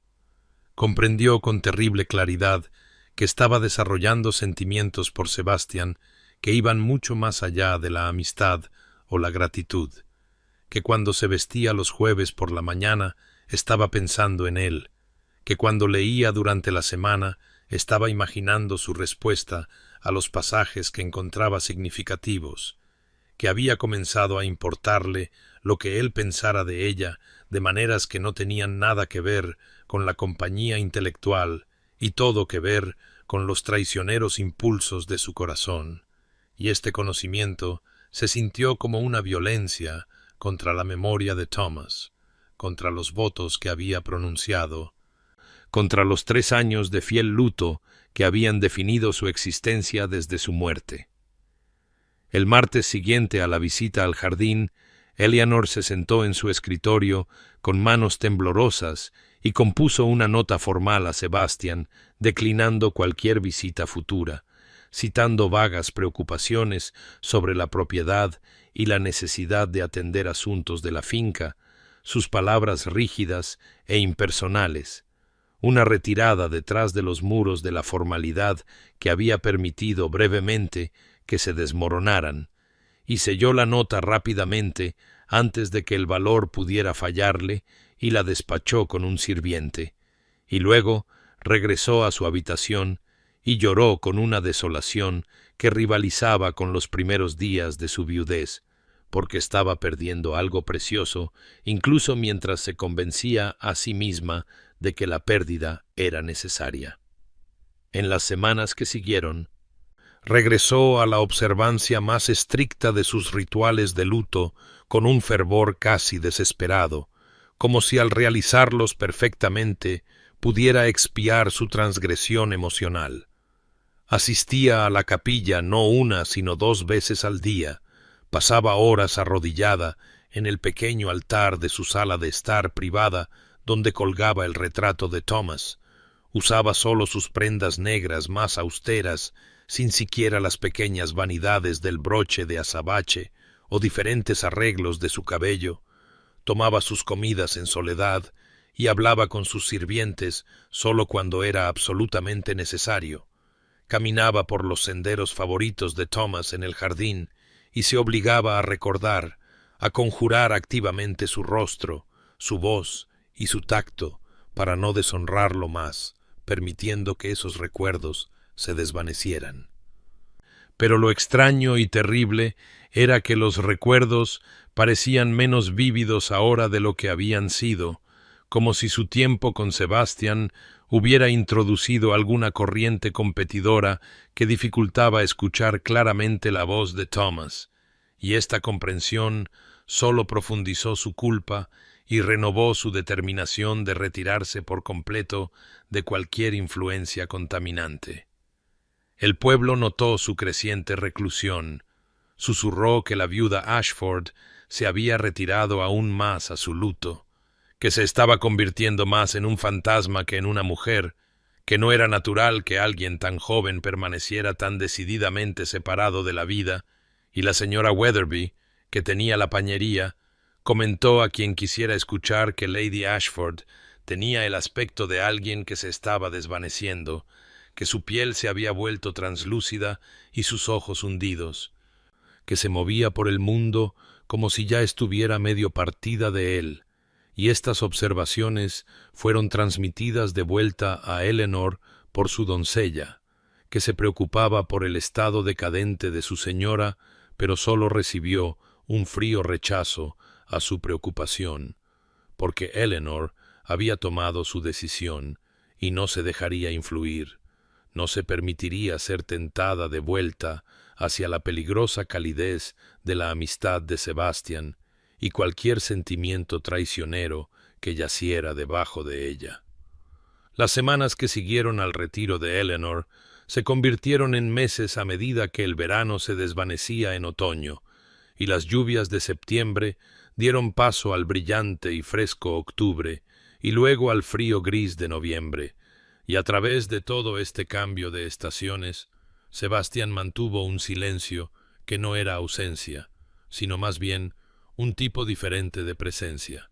Comprendió con terrible claridad que estaba desarrollando sentimientos por Sebastián que iban mucho más allá de la amistad o la gratitud, que cuando se vestía los jueves por la mañana estaba pensando en él, que cuando leía durante la semana estaba imaginando su respuesta a los pasajes que encontraba significativos, que había comenzado a importarle lo que él pensara de ella de maneras que no tenían nada que ver con la compañía intelectual y todo que ver con los traicioneros impulsos de su corazón. Y este conocimiento se sintió como una violencia, contra la memoria de Thomas, contra los votos que había pronunciado, contra los 3 años de fiel luto que habían definido su existencia desde su muerte. El martes siguiente a la visita al jardín, Eleanor se sentó en su escritorio con manos temblorosas y compuso una nota formal a Sebastian, declinando cualquier visita futura, citando vagas preocupaciones sobre la propiedad y la necesidad de atender asuntos de la finca, sus palabras rígidas e impersonales, una retirada detrás de los muros de la formalidad que había permitido brevemente que se desmoronaran, y selló la nota rápidamente antes de que el valor pudiera fallarle y la despachó con un sirviente, y luego regresó a su habitación y lloró con una desolación que rivalizaba con los primeros días de su viudez, porque estaba perdiendo algo precioso, incluso mientras se convencía a sí misma de que la pérdida era necesaria. En las semanas que siguieron, regresó a la observancia más estricta de sus rituales de luto con un fervor casi desesperado, como si al realizarlos perfectamente pudiera expiar su transgresión emocional. Asistía a la capilla no 1 sino 2 veces al día, pasaba horas arrodillada en el pequeño altar de su sala de estar privada donde colgaba el retrato de Thomas, usaba solo sus prendas negras más austeras, sin siquiera las pequeñas vanidades del broche de azabache o diferentes arreglos de su cabello, tomaba sus comidas en soledad y hablaba con sus sirvientes solo cuando era absolutamente necesario. Caminaba por los senderos favoritos de Thomas en el jardín y se obligaba a recordar, a conjurar activamente su rostro, su voz y su tacto para no deshonrarlo más, permitiendo que esos recuerdos se desvanecieran. Pero lo extraño y terrible era que los recuerdos parecían menos vívidos ahora de lo que habían sido, como si su tiempo con Sebastian hubiera introducido alguna corriente competidora que dificultaba escuchar claramente la voz de Thomas, y esta comprensión solo profundizó su culpa y renovó su determinación de retirarse por completo de cualquier influencia contaminante. El pueblo notó su creciente reclusión, susurró que la viuda Ashford se había retirado aún más a su luto, que se estaba convirtiendo más en un fantasma que en una mujer, que no era natural que alguien tan joven permaneciera tan decididamente separado de la vida, y la señora Weatherby, que tenía la pañería, comentó a quien quisiera escuchar que Lady Ashford tenía el aspecto de alguien que se estaba desvaneciendo, que su piel se había vuelto translúcida y sus ojos hundidos, que se movía por el mundo como si ya estuviera medio partida de él, y estas observaciones fueron transmitidas de vuelta a Eleanor por su doncella, que se preocupaba por el estado decadente de su señora, pero solo recibió un frío rechazo a su preocupación, porque Eleanor había tomado su decisión y no se dejaría influir, no se permitiría ser tentada de vuelta hacia la peligrosa calidez de la amistad de Sebastian y cualquier sentimiento traicionero que yaciera debajo de ella. Las semanas que siguieron al retiro de Eleanor se convirtieron en meses a medida que el verano se desvanecía en otoño, y las lluvias de septiembre dieron paso al brillante y fresco octubre, y luego al frío gris de noviembre, y a través de todo este cambio de estaciones, Sebastián mantuvo un silencio que no era ausencia, sino más bien un tipo diferente de presencia.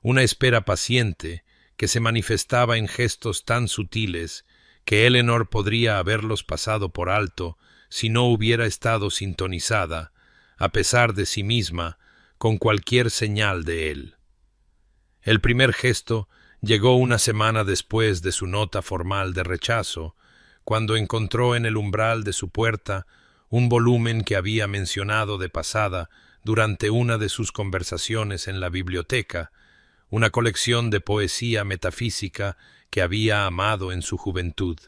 Una espera paciente que se manifestaba en gestos tan sutiles que Eleanor podría haberlos pasado por alto si no hubiera estado sintonizada, a pesar de sí misma, con cualquier señal de él. El primer gesto llegó una semana después de su nota formal de rechazo, cuando encontró en el umbral de su puerta un volumen que había mencionado de pasada durante una de sus conversaciones en la biblioteca, una colección de poesía metafísica que había amado en su juventud,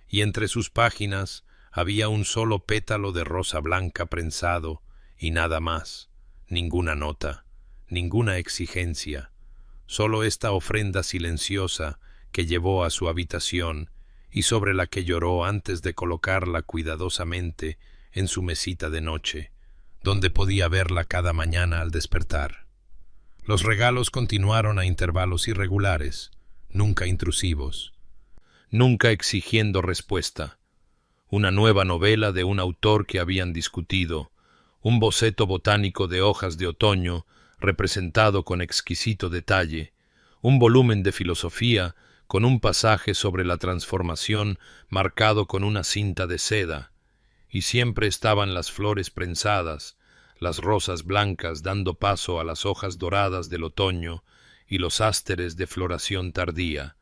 y entre sus páginas había un solo pétalo de rosa blanca prensado y nada más, ninguna nota, ninguna exigencia, solo esta ofrenda silenciosa que llevó a su habitación y sobre la que lloró antes de colocarla cuidadosamente en su mesita de noche, donde podía verla cada mañana al despertar. Los regalos continuaron a intervalos irregulares, nunca intrusivos, nunca exigiendo respuesta. Una nueva novela de un autor que habían discutido, un boceto botánico de hojas de otoño representado con exquisito detalle, un volumen de filosofía con un pasaje sobre la transformación marcado con una cinta de seda, y siempre estaban las flores prensadas, las rosas blancas dando paso a las hojas doradas del otoño y los ásteres de floración tardía,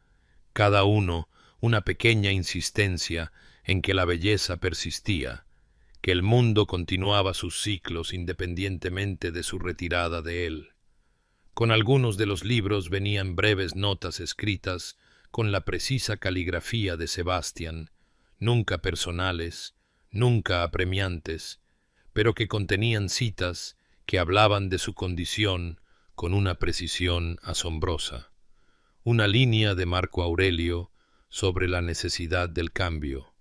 cada uno una pequeña insistencia en que la belleza persistía, que el mundo continuaba sus ciclos independientemente de su retirada de él. Con algunos de los libros venían breves notas escritas con la precisa caligrafía de Sebastián, nunca personales, nunca apremiantes, pero que contenían citas que hablaban de su condición con una precisión asombrosa. Una línea de Marco Aurelio sobre la necesidad del cambio.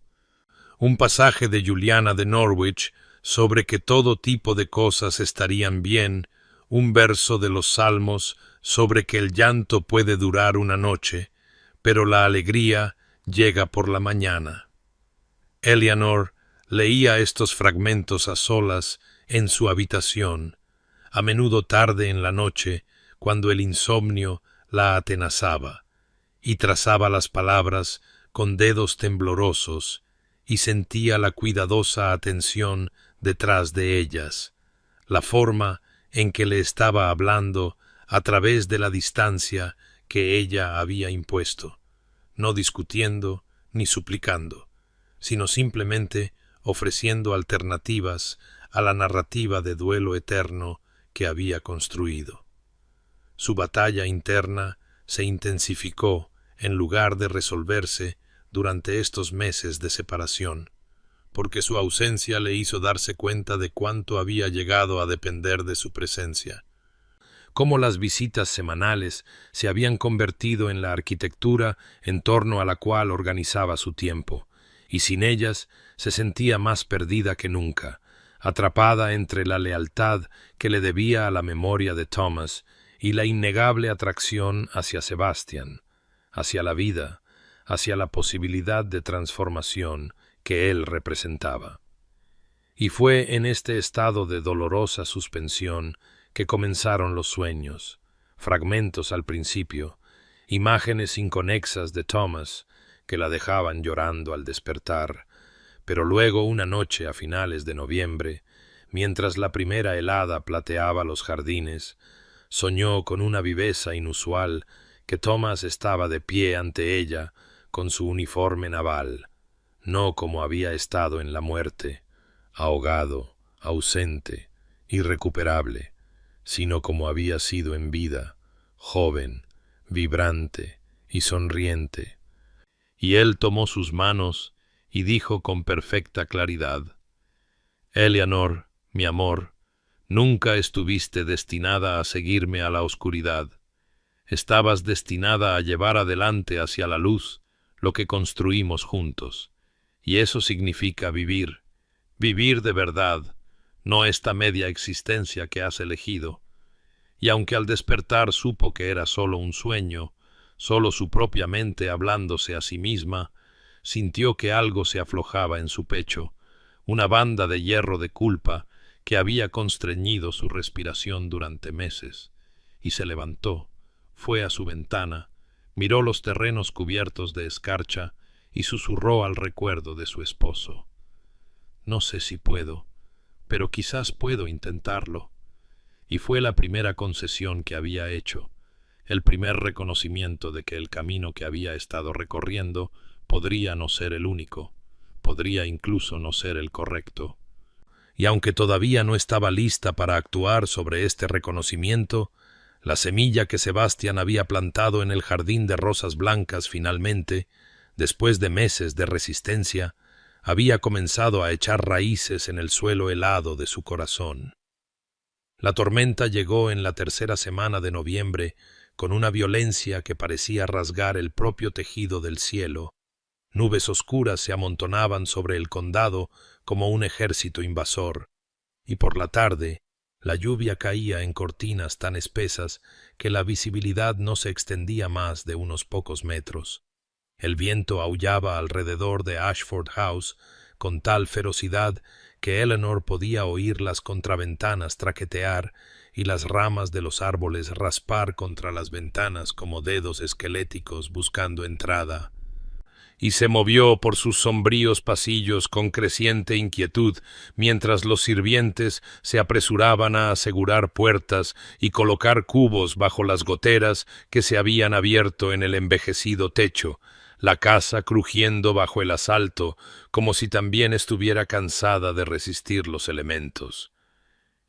Un pasaje de Juliana de Norwich sobre que todo tipo de cosas estarían bien, un verso de los Salmos sobre que el llanto puede durar una noche, pero la alegría llega por la mañana. Eleanor leía estos fragmentos a solas en su habitación, a menudo tarde en la noche, cuando el insomnio la atenazaba, y trazaba las palabras con dedos temblorosos, y sentía la cuidadosa atención detrás de ellas, la forma en que le estaba hablando a través de la distancia que ella había impuesto, no discutiendo ni suplicando, sino simplemente ofreciendo alternativas a la narrativa de duelo eterno que había construido. Su batalla interna se intensificó en lugar de resolverse durante estos meses de separación, porque su ausencia le hizo darse cuenta de cuánto había llegado a depender de su presencia, cómo las visitas semanales se habían convertido en la arquitectura en torno a la cual organizaba su tiempo, y sin ellas se sentía más perdida que nunca, atrapada entre la lealtad que le debía a la memoria de Thomas y la innegable atracción hacia Sebastián, hacia la vida, hacia la posibilidad de transformación que él representaba. Y fue en este estado de dolorosa suspensión que comenzaron los sueños, fragmentos al principio, imágenes inconexas de Thomas que la dejaban llorando al despertar, pero luego una noche a finales de noviembre, mientras la primera helada plateaba los jardines, soñó con una viveza inusual que Thomas estaba de pie ante ella con su uniforme naval, no como había estado en la muerte, ahogado, ausente, irrecuperable, sino como había sido en vida, joven, vibrante y sonriente. Y él tomó sus manos y dijo con perfecta claridad: «Eleanor, mi amor, nunca estuviste destinada a seguirme a la oscuridad. Estabas destinada a llevar adelante hacia la luz lo que construimos juntos, y eso significa vivir, vivir de verdad, no esta media existencia que has elegido». Y aunque al despertar supo que era solo un sueño, solo su propia mente hablándose a sí misma, sintió que algo se aflojaba en su pecho, una banda de hierro de culpa que había constreñido su respiración durante meses, y se levantó, fue a su ventana, miró los terrenos cubiertos de escarcha y susurró al recuerdo de su esposo: «No sé si puedo, pero quizás puedo intentarlo». Y fue la primera concesión que había hecho, el primer reconocimiento de que el camino que había estado recorriendo podría no ser el único, podría incluso no ser el correcto. Y aunque todavía no estaba lista para actuar sobre este reconocimiento, la semilla que Sebastián había plantado en el jardín de rosas blancas finalmente, después de meses de resistencia, había comenzado a echar raíces en el suelo helado de su corazón. La tormenta llegó en la tercera semana de noviembre con una violencia que parecía rasgar el propio tejido del cielo. Nubes oscuras se amontonaban sobre el condado como un ejército invasor, y por la tarde la lluvia caía en cortinas tan espesas que la visibilidad no se extendía más de unos pocos metros. El viento aullaba alrededor de Ashford House con tal ferocidad que Eleanor podía oír las contraventanas traquetear y las ramas de los árboles raspar contra las ventanas como dedos esqueléticos buscando entrada. Y se movió por sus sombríos pasillos con creciente inquietud, mientras los sirvientes se apresuraban a asegurar puertas y colocar cubos bajo las goteras que se habían abierto en el envejecido techo, la casa crujiendo bajo el asalto, como si también estuviera cansada de resistir los elementos.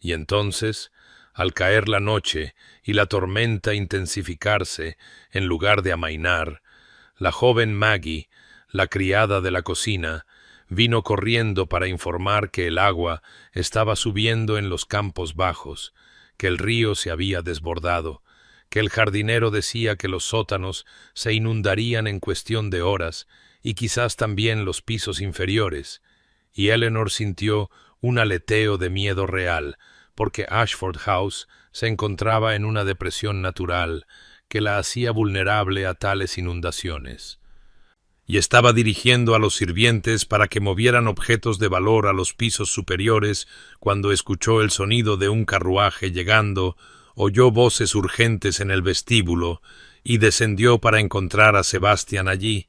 Y entonces, al caer la noche y la tormenta intensificarse, en lugar de amainar, la joven Maggie, la criada de la cocina, vino corriendo para informar que el agua estaba subiendo en los campos bajos, que el río se había desbordado, que el jardinero decía que los sótanos se inundarían en cuestión de horas y quizás también los pisos inferiores, y Eleanor sintió un aleteo de miedo real, porque Ashford House se encontraba en una depresión natural que la hacía vulnerable a tales inundaciones. Y estaba dirigiendo a los sirvientes para que movieran objetos de valor a los pisos superiores cuando escuchó el sonido de un carruaje llegando, oyó voces urgentes en el vestíbulo y descendió para encontrar a Sebastian allí,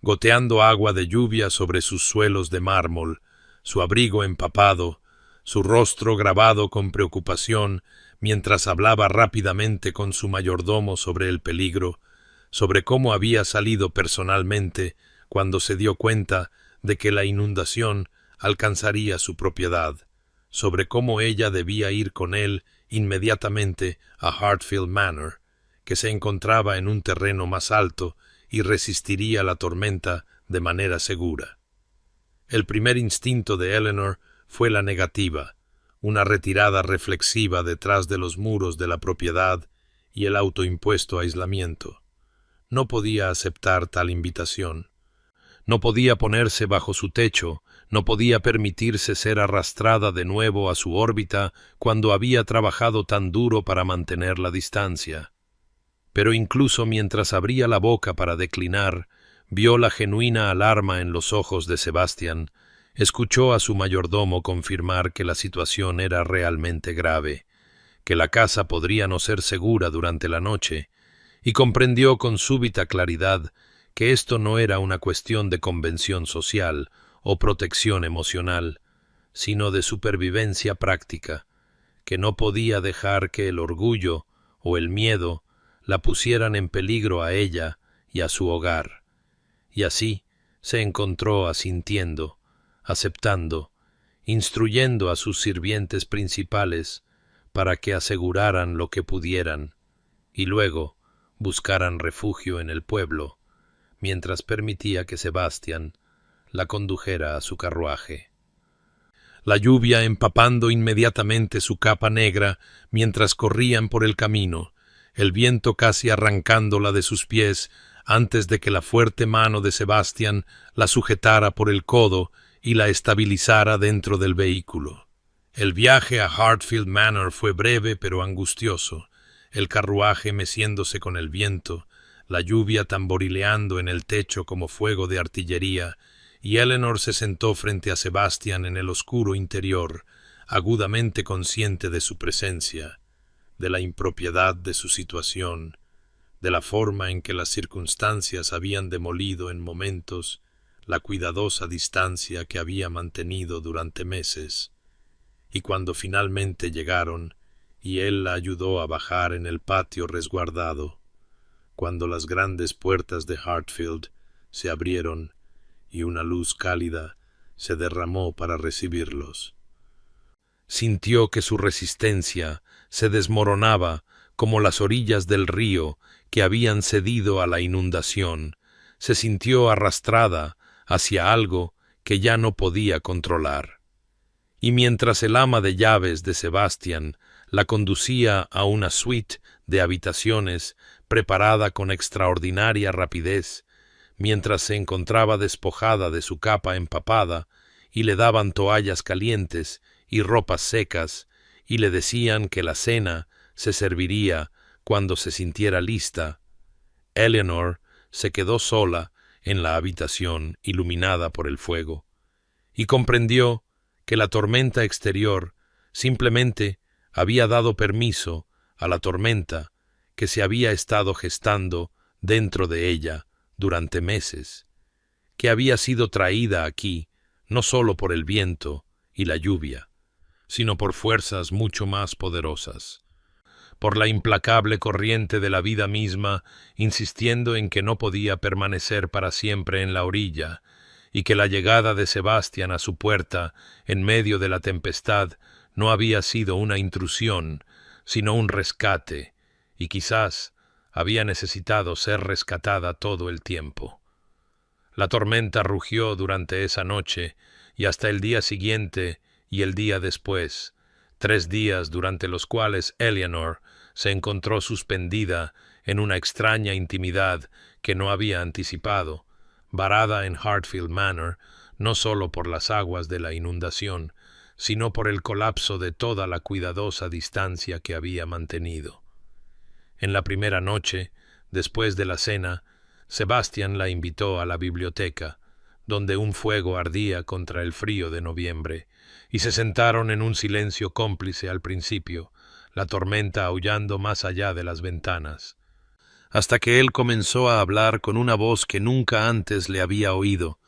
goteando agua de lluvia sobre sus suelos de mármol, su abrigo empapado, su rostro grabado con preocupación mientras hablaba rápidamente con su mayordomo sobre el peligro, sobre cómo había salido personalmente cuando se dio cuenta de que la inundación alcanzaría su propiedad, sobre cómo ella debía ir con él inmediatamente a Hartfield Manor, que se encontraba en un terreno más alto y resistiría la tormenta de manera segura. El primer instinto de Eleanor fue la negativa, una retirada reflexiva detrás de los muros de la propiedad y el autoimpuesto aislamiento. No podía aceptar tal invitación. No podía ponerse bajo su techo, no podía permitirse ser arrastrada de nuevo a su órbita cuando había trabajado tan duro para mantener la distancia. Pero incluso mientras abría la boca para declinar, vio la genuina alarma en los ojos de Sebastian, escuchó a su mayordomo confirmar que la situación era realmente grave, que la casa podría no ser segura durante la noche, y comprendió con súbita claridad que esto no era una cuestión de convención social o protección emocional, sino de supervivencia práctica, que no podía dejar que el orgullo o el miedo la pusieran en peligro a ella y a su hogar. Y así se encontró asintiendo, aceptando, instruyendo a sus sirvientes principales para que aseguraran lo que pudieran, y luego buscaran refugio en el pueblo, mientras permitía que Sebastian la condujera a su carruaje. La lluvia empapando inmediatamente su capa negra mientras corrían por el camino, el viento casi arrancándola de sus pies antes de que la fuerte mano de Sebastian la sujetara por el codo y la estabilizara dentro del vehículo. El viaje a Hartfield Manor fue breve pero angustioso, el carruaje meciéndose con el viento, la lluvia tamborileando en el techo como fuego de artillería, y Eleanor se sentó frente a Sebastian en el oscuro interior, agudamente consciente de su presencia, de la impropiedad de su situación, de la forma en que las circunstancias habían demolido en momentos la cuidadosa distancia que había mantenido durante meses, y cuando finalmente llegaron, y él la ayudó a bajar en el patio resguardado, cuando las grandes puertas de Hartfield se abrieron y una luz cálida se derramó para recibirlos. Sintió que su resistencia se desmoronaba como las orillas del río que habían cedido a la inundación. Se sintió arrastrada hacia algo que ya no podía controlar. Y mientras el ama de llaves de Sebastian la conducía a una suite de habitaciones preparada con extraordinaria rapidez, mientras se encontraba despojada de su capa empapada, y le daban toallas calientes y ropas secas, y le decían que la cena se serviría cuando se sintiera lista. Eleanor se quedó sola en la habitación iluminada por el fuego, y comprendió que la tormenta exterior simplemente había dado permiso a la tormenta que se había estado gestando dentro de ella durante meses, que había sido traída aquí no solo por el viento y la lluvia, sino por fuerzas mucho más poderosas, por la implacable corriente de la vida misma, insistiendo en que no podía permanecer para siempre en la orilla, y que la llegada de Sebastián a su puerta en medio de la tempestad no había sido una intrusión, sino un rescate, y quizás había necesitado ser rescatada todo el tiempo. La tormenta rugió durante esa noche y hasta el día siguiente y el día después, 3 días durante los cuales Eleanor se encontró suspendida en una extraña intimidad que no había anticipado, varada en Hartfield Manor, no solo por las aguas de la inundación, sino por el colapso de toda la cuidadosa distancia que había mantenido. En la primera noche, después de la cena, Sebastián la invitó a la biblioteca, donde un fuego ardía contra el frío de noviembre, y se sentaron en un silencio cómplice al principio, la tormenta aullando más allá de las ventanas, hasta que él comenzó a hablar con una voz que nunca antes le había oído,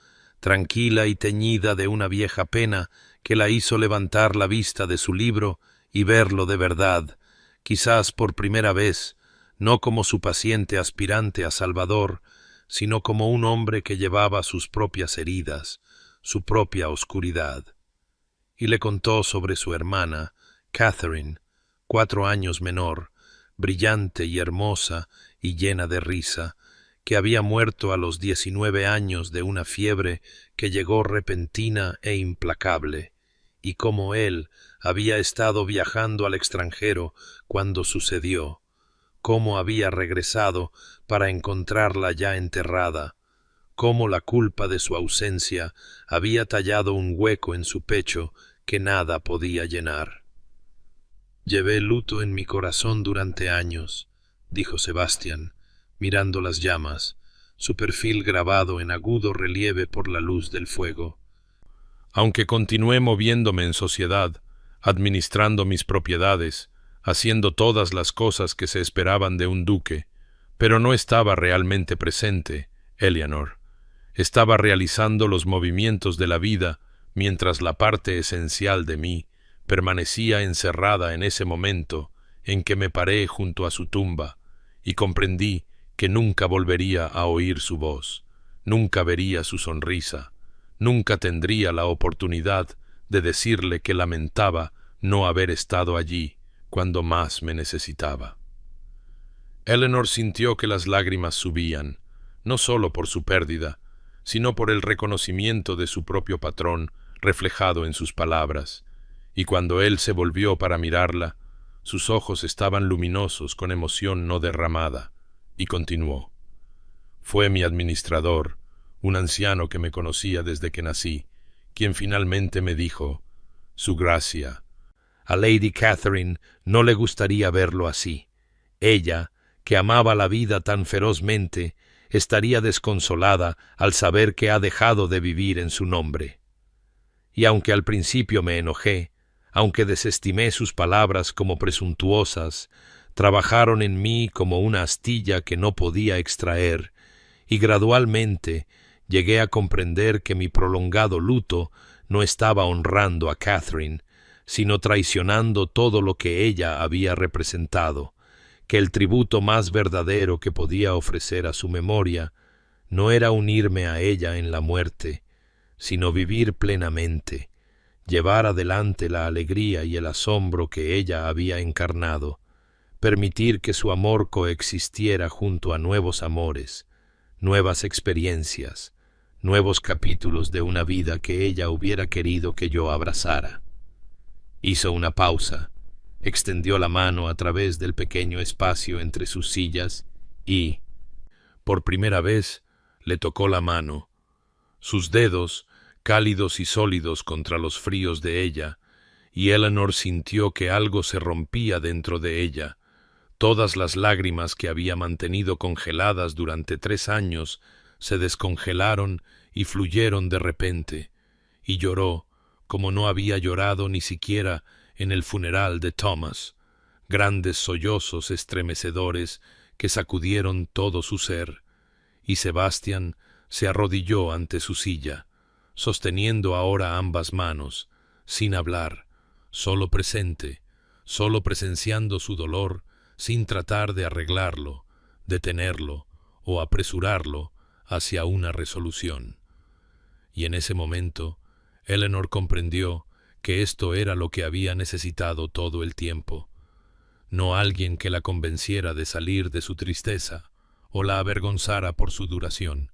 tranquila y teñida de una vieja pena que la hizo levantar la vista de su libro y verlo de verdad, quizás por primera vez, no como su paciente aspirante a Salvador, sino como un hombre que llevaba sus propias heridas, su propia oscuridad. Y le contó sobre su hermana, Catherine, 4 años menor, brillante y hermosa y llena de risa, que había muerto a los 19 años de una fiebre que llegó repentina e implacable, y cómo él había estado viajando al extranjero cuando sucedió, cómo había regresado para encontrarla ya enterrada, cómo la culpa de su ausencia había tallado un hueco en su pecho que nada podía llenar. «Llevé luto en mi corazón durante años», dijo Sebastián, mirando las llamas, su perfil grabado en agudo relieve por la luz del fuego. «Aunque continué moviéndome en sociedad, administrando mis propiedades, haciendo todas las cosas que se esperaban de un duque, pero no estaba realmente presente, Eleanor. Estaba realizando los movimientos de la vida mientras la parte esencial de mí permanecía encerrada en ese momento en que me paré junto a su tumba y comprendí que nunca volvería a oír su voz, nunca vería su sonrisa, nunca tendría la oportunidad de decirle que lamentaba no haber estado allí cuando más me necesitaba». Eleanor sintió que las lágrimas subían, no solo por su pérdida, sino por el reconocimiento de su propio patrón reflejado en sus palabras, y cuando él se volvió para mirarla, sus ojos estaban luminosos con emoción no derramada, y continuó: «Fue mi administrador, un anciano que me conocía desde que nací, quien finalmente me dijo: Su Gracia, a Lady Catherine no le gustaría verlo así. Ella, que amaba la vida tan ferozmente, estaría desconsolada al saber que ha dejado de vivir en su nombre». Y aunque al principio me enojé, aunque desestimé sus palabras como presuntuosas, trabajaron en mí como una astilla que no podía extraer, y gradualmente llegué a comprender que mi prolongado luto no estaba honrando a Catherine, sino traicionando todo lo que ella había representado, que el tributo más verdadero que podía ofrecer a su memoria no era unirme a ella en la muerte, sino vivir plenamente, llevar adelante la alegría y el asombro que ella había encarnado, permitir que su amor coexistiera junto a nuevos amores, nuevas experiencias, nuevos capítulos de una vida que ella hubiera querido que yo abrazara. Hizo una pausa, Extendió la mano a través del pequeño espacio entre sus sillas y, por primera vez, le tocó la mano. Sus dedos, cálidos y sólidos contra los fríos de ella, y Eleanor sintió que algo se rompía dentro de ella. Todas las lágrimas que había mantenido congeladas durante 3 años se descongelaron y fluyeron de repente, y lloró como no había llorado ni siquiera en el funeral de Thomas, grandes sollozos estremecedores que sacudieron todo su ser, y Sebastián se arrodilló ante su silla, sosteniendo ahora ambas manos, sin hablar, solo presente, solo presenciando su dolor, sin tratar de arreglarlo, detenerlo o apresurarlo hacia una resolución. Y en ese momento, Eleanor comprendió que esto era lo que había necesitado todo el tiempo. No alguien que la convenciera de salir de su tristeza o la avergonzara por su duración,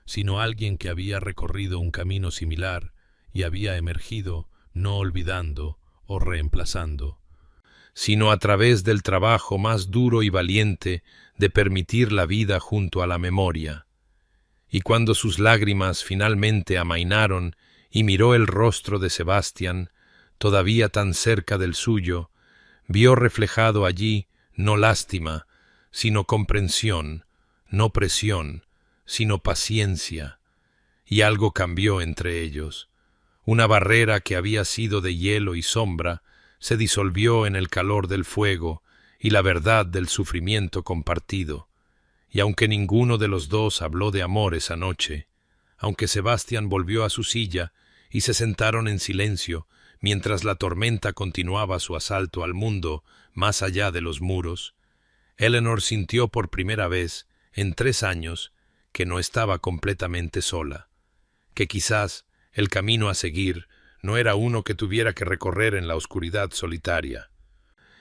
sino alguien que había recorrido un camino similar y había emergido no olvidando o reemplazando, sino a través del trabajo más duro y valiente de permitir la vida junto a la memoria. Y cuando sus lágrimas finalmente amainaron y miró el rostro de Sebastián, todavía tan cerca del suyo, vio reflejado allí no lástima, sino comprensión, no presión, sino paciencia, y algo cambió entre ellos. Una barrera que había sido de hielo y sombra se disolvió en el calor del fuego y la verdad del sufrimiento compartido. Y aunque ninguno de los dos habló de amor esa noche, aunque Sebastián volvió a su silla y se sentaron en silencio mientras la tormenta continuaba su asalto al mundo más allá de los muros, Eleanor sintió por primera vez en 3 años que no estaba completamente sola, que quizás el camino a seguir no era uno que tuviera que recorrer en la oscuridad solitaria,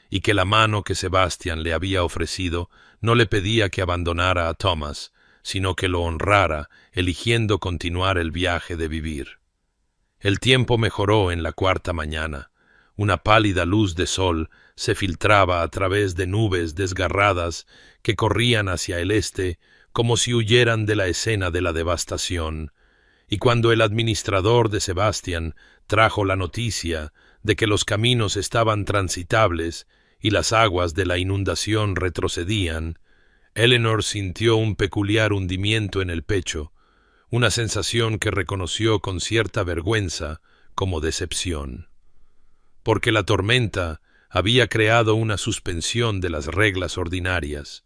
y que la mano que Sebastián le había ofrecido no le pedía que abandonara a Thomas, sino que lo honrara, eligiendo continuar el viaje de vivir. El tiempo mejoró en la 4ª mañana. Una pálida luz de sol se filtraba a través de nubes desgarradas que corrían hacia el este como si huyeran de la escena de la devastación, y cuando el administrador de Sebastián trajo la noticia de que los caminos estaban transitables y las aguas de la inundación retrocedían, Eleanor sintió un peculiar hundimiento en el pecho, una sensación que reconoció con cierta vergüenza como decepción. Porque la tormenta había creado una suspensión de las reglas ordinarias,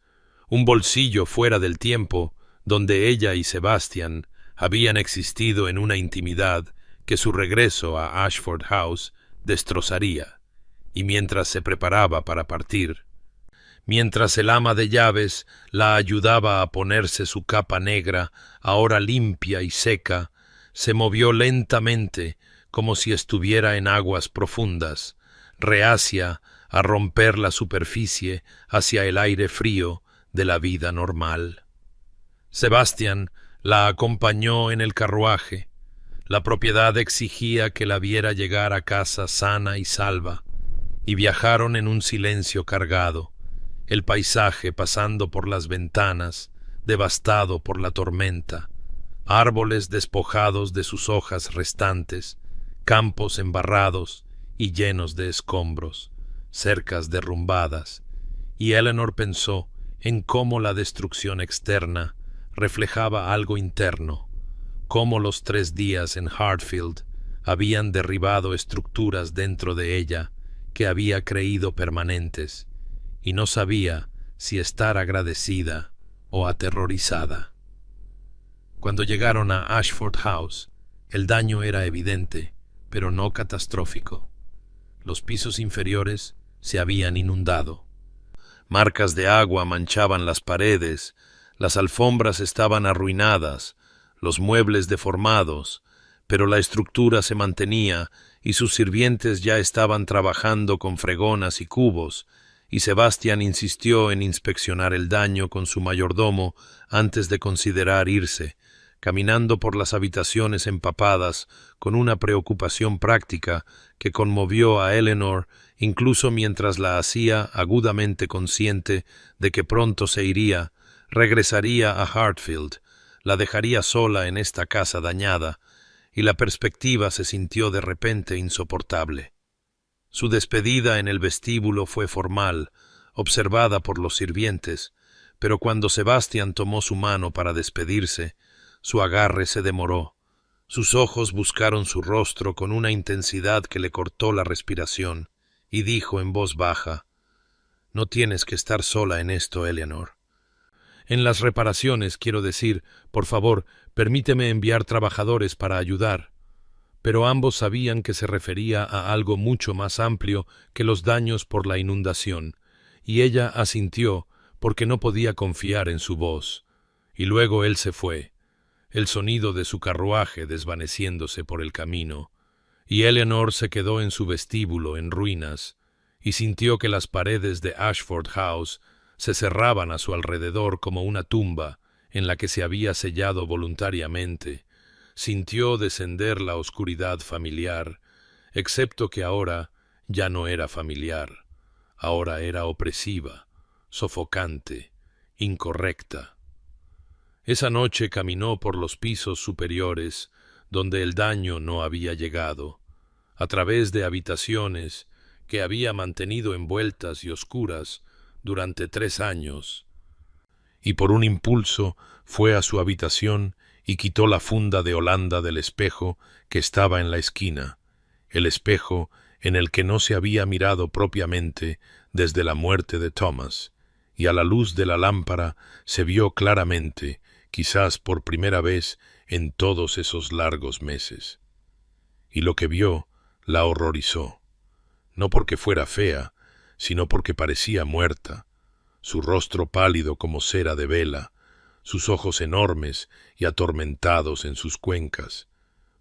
un bolsillo fuera del tiempo donde ella y Sebastián habían existido en una intimidad que su regreso a Ashford House destrozaría, y mientras se preparaba para partir, mientras el ama de llaves la ayudaba a ponerse su capa negra, ahora limpia y seca, se movió lentamente como si estuviera en aguas profundas, reacia a romper la superficie hacia el aire frío de la vida normal. Sebastián la acompañó en el carruaje. La propiedad exigía que la viera llegar a casa sana y salva, y viajaron en un silencio cargado, el paisaje pasando por las ventanas, devastado por la tormenta, árboles despojados de sus hojas restantes, campos embarrados y llenos de escombros, cercas derrumbadas, y Eleanor pensó en cómo la destrucción externa reflejaba algo interno, cómo los 3 días en Hartfield habían derribado estructuras dentro de ella que había creído permanentes, y no sabía si estar agradecida o aterrorizada. Cuando llegaron a Ashford House, el daño era evidente, pero no catastrófico. Los pisos inferiores se habían inundado. Marcas de agua manchaban las paredes, las alfombras estaban arruinadas, los muebles deformados, pero la estructura se mantenía y sus sirvientes ya estaban trabajando con fregonas y cubos, y Sebastián insistió en inspeccionar el daño con su mayordomo antes de considerar irse, caminando por las habitaciones empapadas con una preocupación práctica que conmovió a Eleanor incluso mientras la hacía agudamente consciente de que pronto se iría, regresaría a Hartfield, la dejaría sola en esta casa dañada, y la perspectiva se sintió de repente insoportable. Su despedida en el vestíbulo fue formal, observada por los sirvientes, pero cuando Sebastian tomó su mano para despedirse, su agarre se demoró. Sus ojos buscaron su rostro con una intensidad que le cortó la respiración, y dijo en voz baja: «No tienes que estar sola en esto, Eleanor. En las reparaciones, quiero decir, por favor, permíteme enviar trabajadores para ayudar». Pero ambos sabían que se refería a algo mucho más amplio que los daños por la inundación, y ella asintió porque no podía confiar en su voz. Y luego él se fue, el sonido de su carruaje desvaneciéndose por el camino, y Eleanor se quedó en su vestíbulo en ruinas, y sintió que las paredes de Ashford House se cerraban a su alrededor como una tumba en la que se había sellado voluntariamente. Sintió descender la oscuridad familiar, excepto que ahora ya no era familiar, ahora era opresiva, sofocante, incorrecta. Esa noche caminó por los pisos superiores, donde el daño no había llegado, a través de habitaciones que había mantenido envueltas y oscuras durante 3 años, y por un impulso fue a su habitación y quitó la funda de Holanda del espejo que estaba en la esquina, el espejo en el que no se había mirado propiamente desde la muerte de Thomas, y a la luz de la lámpara se vio claramente, quizás por primera vez en todos esos largos meses. Y lo que vio la horrorizó, no porque fuera fea, sino porque parecía muerta, su rostro pálido como cera de vela, sus ojos enormes y atormentados en sus cuencas,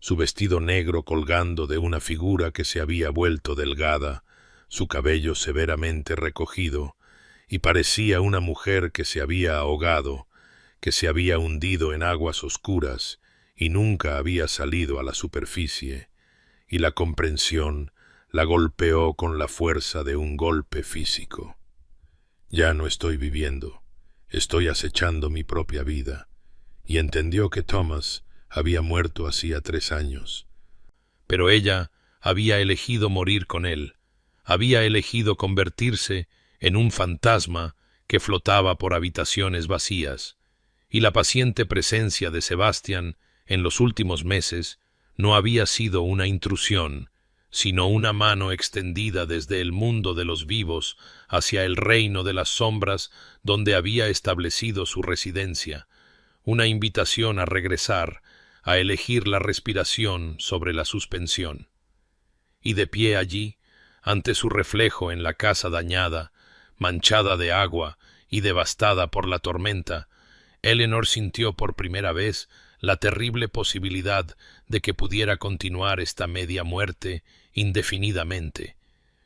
su vestido negro colgando de una figura que se había vuelto delgada, su cabello severamente recogido, y parecía una mujer que se había ahogado, que se había hundido en aguas oscuras y nunca había salido a la superficie, y la comprensión la golpeó con la fuerza de un golpe físico. Ya no estoy viviendo, estoy acechando mi propia vida, y entendió que Thomas había muerto hacía 3 años. Pero ella había elegido morir con él, había elegido convertirse en un fantasma que flotaba por habitaciones vacías, y la paciente presencia de Sebastian en los últimos meses no había sido una intrusión, sino una mano extendida desde el mundo de los vivos hacia el reino de las sombras donde había establecido su residencia, una invitación a regresar, a elegir la respiración sobre la suspensión. Y de pie allí, ante su reflejo en la casa dañada, manchada de agua y devastada por la tormenta, Eleanor sintió por primera vez la terrible posibilidad de que pudiera continuar esta media muerte indefinidamente,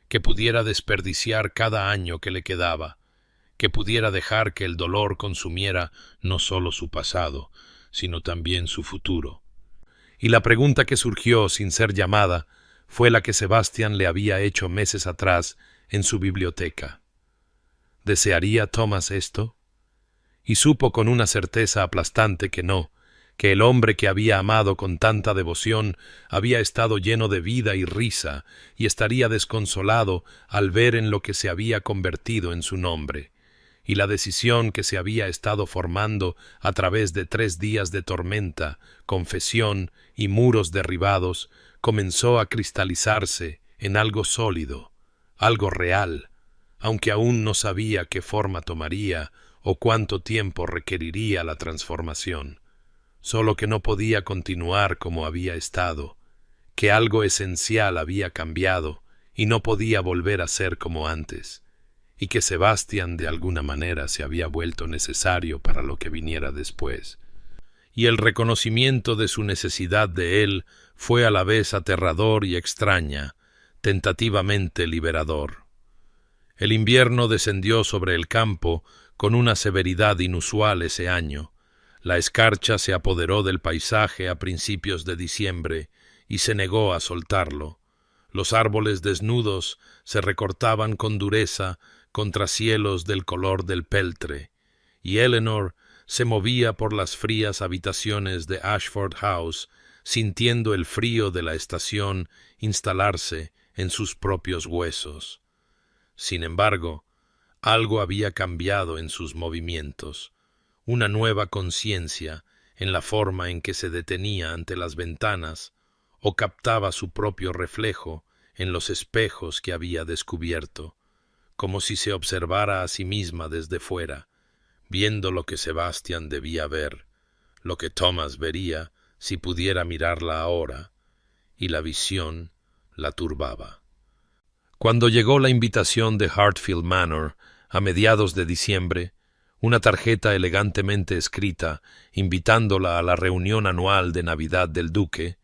que pudiera desperdiciar cada año que le quedaba, que pudiera dejar que el dolor consumiera no solo su pasado, sino también su futuro. Y la pregunta que surgió sin ser llamada fue la que Sebastian le había hecho meses atrás en su biblioteca. ¿Desearía Thomas esto? Y supo con una certeza aplastante que no, que el hombre que había amado con tanta devoción había estado lleno de vida y risa y estaría desconsolado al ver en lo que se había convertido en su nombre, y la decisión que se había estado formando a través de 3 días de tormenta, confesión y muros derribados comenzó a cristalizarse en algo sólido, algo real, aunque aún no sabía qué forma tomaría o cuánto tiempo requeriría la transformación. Solo que no podía continuar como había estado, que algo esencial había cambiado y no podía volver a ser como antes, y que Sebastian de alguna manera se había vuelto necesario para lo que viniera después. Y el reconocimiento de su necesidad de él fue a la vez aterrador y extraña, tentativamente liberador. El invierno descendió sobre el campo con una severidad inusual ese año. La escarcha se apoderó del paisaje a principios de diciembre y se negó a soltarlo. Los árboles desnudos se recortaban con dureza contra cielos del color del peltre, y Eleanor se movía por las frías habitaciones de Ashford House, sintiendo el frío de la estación instalarse en sus propios huesos. Sin embargo, algo había cambiado en sus movimientos, una nueva conciencia en la forma en que se detenía ante las ventanas o captaba su propio reflejo en los espejos que había descubierto, como si se observara a sí misma desde fuera, viendo lo que Sebastian debía ver, lo que Thomas vería si pudiera mirarla ahora, y la visión la turbaba. Cuando llegó la invitación de Hartfield Manor a mediados de diciembre, una tarjeta elegantemente escrita invitándola a la reunión anual de Navidad del duque,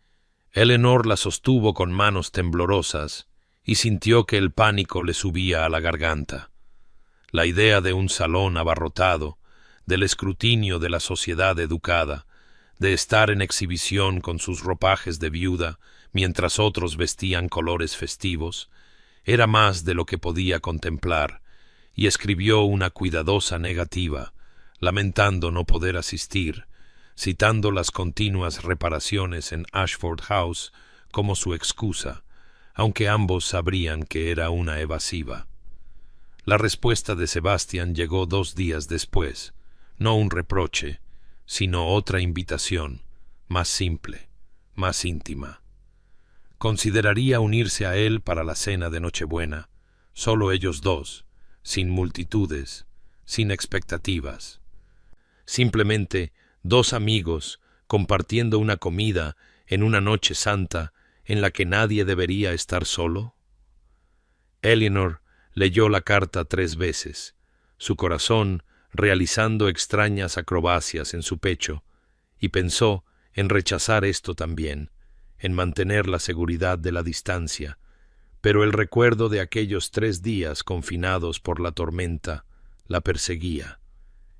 Eleanor la sostuvo con manos temblorosas y sintió que el pánico le subía a la garganta. La idea de un salón abarrotado, del escrutinio de la sociedad educada, de estar en exhibición con sus ropajes de viuda mientras otros vestían colores festivos, era más de lo que podía contemplar, y escribió una cuidadosa negativa, lamentando no poder asistir, citando las continuas reparaciones en Ashford House como su excusa, aunque ambos sabrían que era una evasiva. La respuesta de Sebastian llegó 2 días después, no un reproche, sino otra invitación, más simple, más íntima. Consideraría unirse a él para la cena de Nochebuena, solo ellos dos, sin multitudes, sin expectativas. Simplemente 2 amigos compartiendo una comida en una noche santa en la que nadie debería estar solo. Eleanor leyó la carta 3 veces, su corazón realizando extrañas acrobacias en su pecho, y pensó en rechazar esto también, en mantener la seguridad de la distancia, pero el recuerdo de aquellos 3 días confinados por la tormenta la perseguía.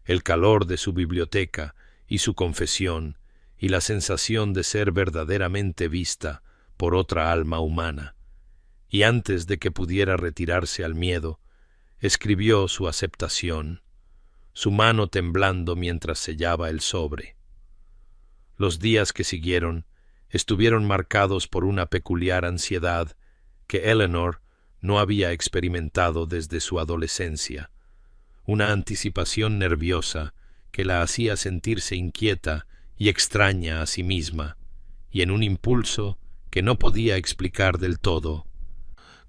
El calor de su biblioteca y su confesión, y la sensación de ser verdaderamente vista por otra alma humana. Y antes de que pudiera retirarse al miedo, escribió su aceptación, su mano temblando mientras sellaba el sobre. Los días que siguieron estuvieron marcados por una peculiar ansiedad que Eleanor no había experimentado desde su adolescencia, una anticipación nerviosa que la hacía sentirse inquieta y extraña a sí misma, y en un impulso que no podía explicar del todo,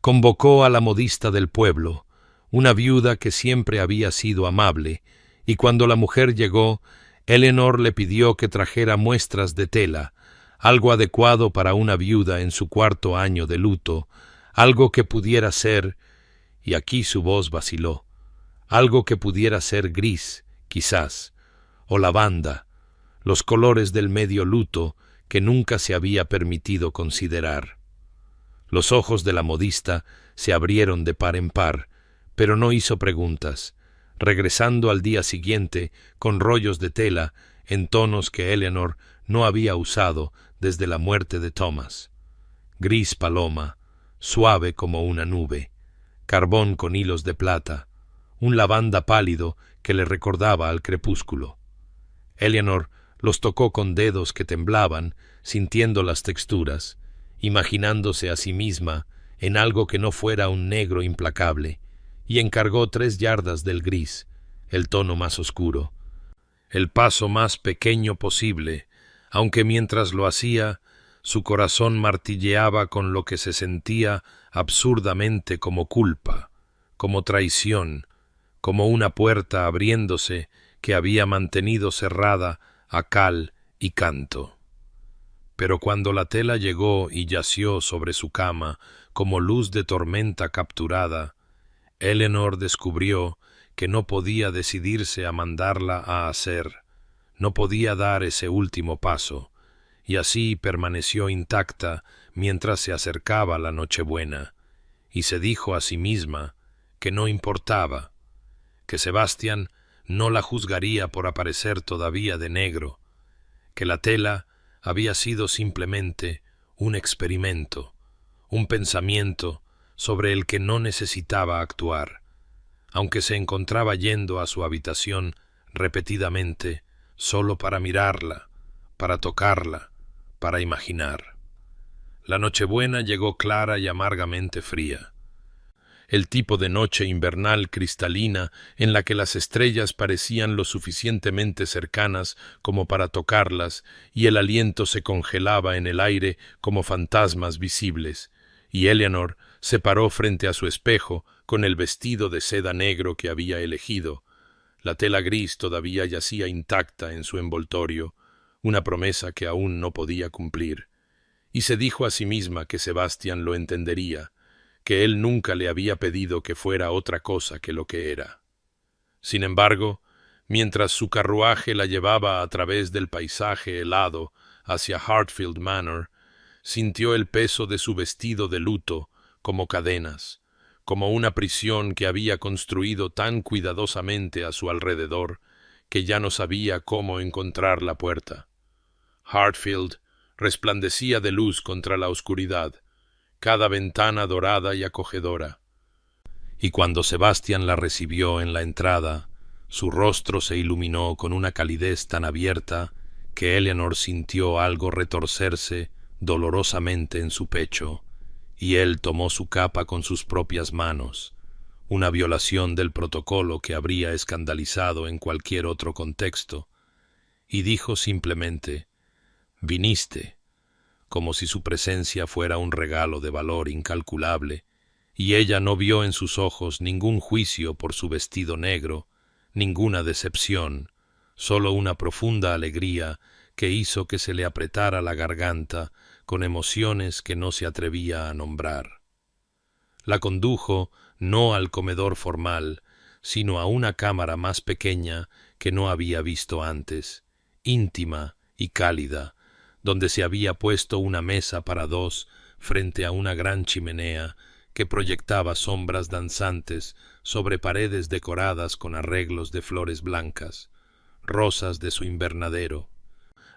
convocó a la modista del pueblo, una viuda que siempre había sido amable, y cuando la mujer llegó, Eleanor le pidió que trajera muestras de tela, algo adecuado para una viuda en su 4º año de luto, algo que pudiera ser, y aquí su voz vaciló, algo que pudiera ser gris, quizás, o lavanda, los colores del medio luto que nunca se había permitido considerar. Los ojos de la modista se abrieron de par en par, pero no hizo preguntas, regresando al día siguiente con rollos de tela en tonos que Eleanor no había usado desde la muerte de Thomas. Gris paloma, suave como una nube, carbón con hilos de plata, un lavanda pálido que le recordaba al crepúsculo. Eleanor los tocó con dedos que temblaban, sintiendo las texturas, imaginándose a sí misma en algo que no fuera un negro implacable, y encargó 3 yardas del gris, el tono más oscuro, el paso más pequeño posible, aunque mientras lo hacía, su corazón martilleaba con lo que se sentía absurdamente como culpa, como traición, como una puerta abriéndose que había mantenido cerrada a cal y canto. Pero cuando la tela llegó y yació sobre su cama como luz de tormenta capturada, Eleanor descubrió que no podía decidirse a mandarla a hacer, no podía dar ese último paso, y así permaneció intacta mientras se acercaba la Nochebuena, y se dijo a sí misma que no importaba, que Sebastian no la juzgaría por aparecer todavía de negro, que la tela había sido simplemente un experimento, un pensamiento sobre el que no necesitaba actuar, aunque se encontraba yendo a su habitación repetidamente solo para mirarla, para tocarla, para imaginar. La Nochebuena llegó clara y amargamente fría. El tipo de noche invernal cristalina en la que las estrellas parecían lo suficientemente cercanas como para tocarlas y el aliento se congelaba en el aire como fantasmas visibles, y Eleanor se paró frente a su espejo con el vestido de seda negro que había elegido. La tela gris todavía yacía intacta en su envoltorio, una promesa que aún no podía cumplir, y se dijo a sí misma que Sebastián lo entendería, que él nunca le había pedido que fuera otra cosa que lo que era. Sin embargo, mientras su carruaje la llevaba a través del paisaje helado hacia Hartfield Manor, sintió el peso de su vestido de luto como cadenas, como una prisión que había construido tan cuidadosamente a su alrededor que ya no sabía cómo encontrar la puerta. Hartfield resplandecía de luz contra la oscuridad, cada ventana dorada y acogedora. Y cuando Sebastián la recibió en la entrada, su rostro se iluminó con una calidez tan abierta que Eleanor sintió algo retorcerse dolorosamente en su pecho, y él tomó su capa con sus propias manos, una violación del protocolo que habría escandalizado en cualquier otro contexto, y dijo simplemente: «Viniste», como si su presencia fuera un regalo de valor incalculable, y ella no vio en sus ojos ningún juicio por su vestido negro, ninguna decepción, solo una profunda alegría que hizo que se le apretara la garganta con emociones que no se atrevía a nombrar. La condujo no al comedor formal, sino a una cámara más pequeña que no había visto antes, íntima y cálida, donde se había puesto una mesa para dos frente a una gran chimenea que proyectaba sombras danzantes sobre paredes decoradas con arreglos de flores blancas, rosas de su invernadero,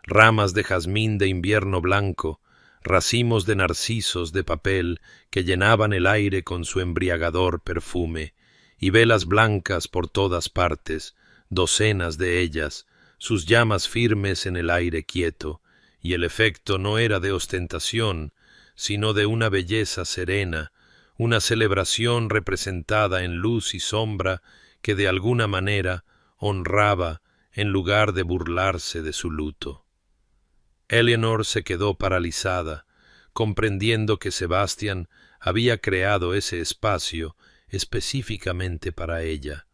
ramas de jazmín de invierno blanco, racimos de narcisos de papel que llenaban el aire con su embriagador perfume, y velas blancas por todas partes, docenas de ellas, sus llamas firmes en el aire quieto, y el efecto no era de ostentación, sino de una belleza serena, una celebración representada en luz y sombra que de alguna manera honraba en lugar de burlarse de su luto. Eleanor se quedó paralizada, comprendiendo que Sebastián había creado ese espacio específicamente para ella,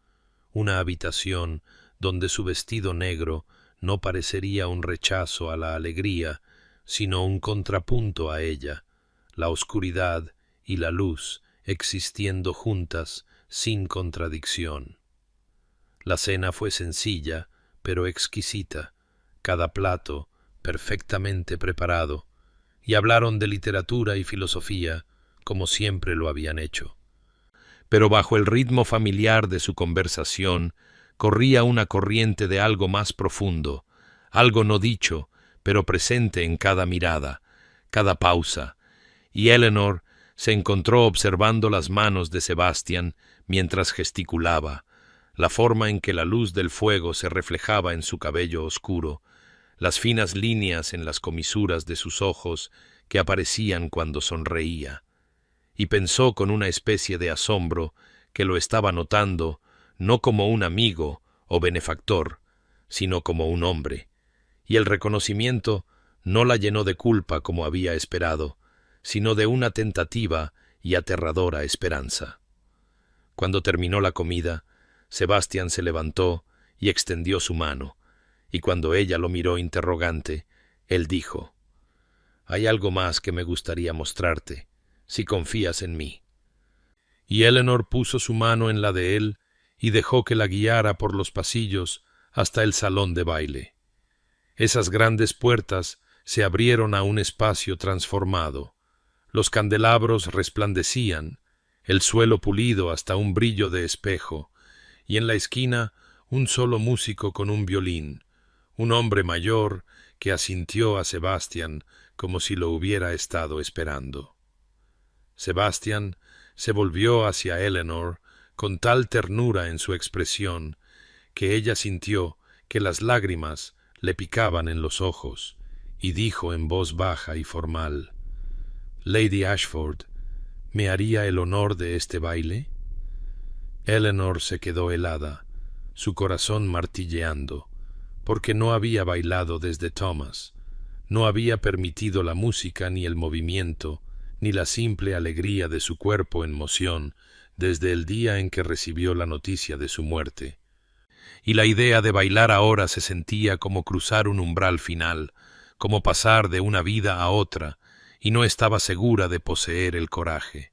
una habitación donde su vestido negro no parecería un rechazo a la alegría, sino un contrapunto a ella, la oscuridad y la luz existiendo juntas sin contradicción. La cena fue sencilla, pero exquisita, cada plato perfectamente preparado, y hablaron de literatura y filosofía como siempre lo habían hecho. Pero bajo el ritmo familiar de su conversación corría una corriente de algo más profundo, algo no dicho, pero presente en cada mirada, cada pausa, y Eleanor se encontró observando las manos de Sebastián mientras gesticulaba, la forma en que la luz del fuego se reflejaba en su cabello oscuro, las finas líneas en las comisuras de sus ojos que aparecían cuando sonreía, y pensó con una especie de asombro que lo estaba notando no como un amigo o benefactor, sino como un hombre, y el reconocimiento no la llenó de culpa como había esperado, sino de una tentativa y aterradora esperanza. Cuando terminó la comida, Sebastián se levantó y extendió su mano, y cuando ella lo miró interrogante, él dijo: «Hay algo más que me gustaría mostrarte, si confías en mí». Y Eleanor puso su mano en la de él y dejó que la guiara por los pasillos hasta el salón de baile. Esas grandes puertas se abrieron a un espacio transformado. Los candelabros resplandecían, el suelo pulido hasta un brillo de espejo, y en la esquina un solo músico con un violín, un hombre mayor que asintió a Sebastián como si lo hubiera estado esperando. Sebastián se volvió hacia Eleanor con tal ternura en su expresión que ella sintió que las lágrimas le picaban en los ojos, y dijo en voz baja y formal: «Lady Ashford, ¿me haría el honor de este baile?» Eleanor se quedó helada, su corazón martilleando, porque no había bailado desde Thomas, no había permitido la música ni el movimiento, ni la simple alegría de su cuerpo en moción desde el día en que recibió la noticia de su muerte. Y la idea de bailar ahora se sentía como cruzar un umbral final, como pasar de una vida a otra, y no estaba segura de poseer el coraje.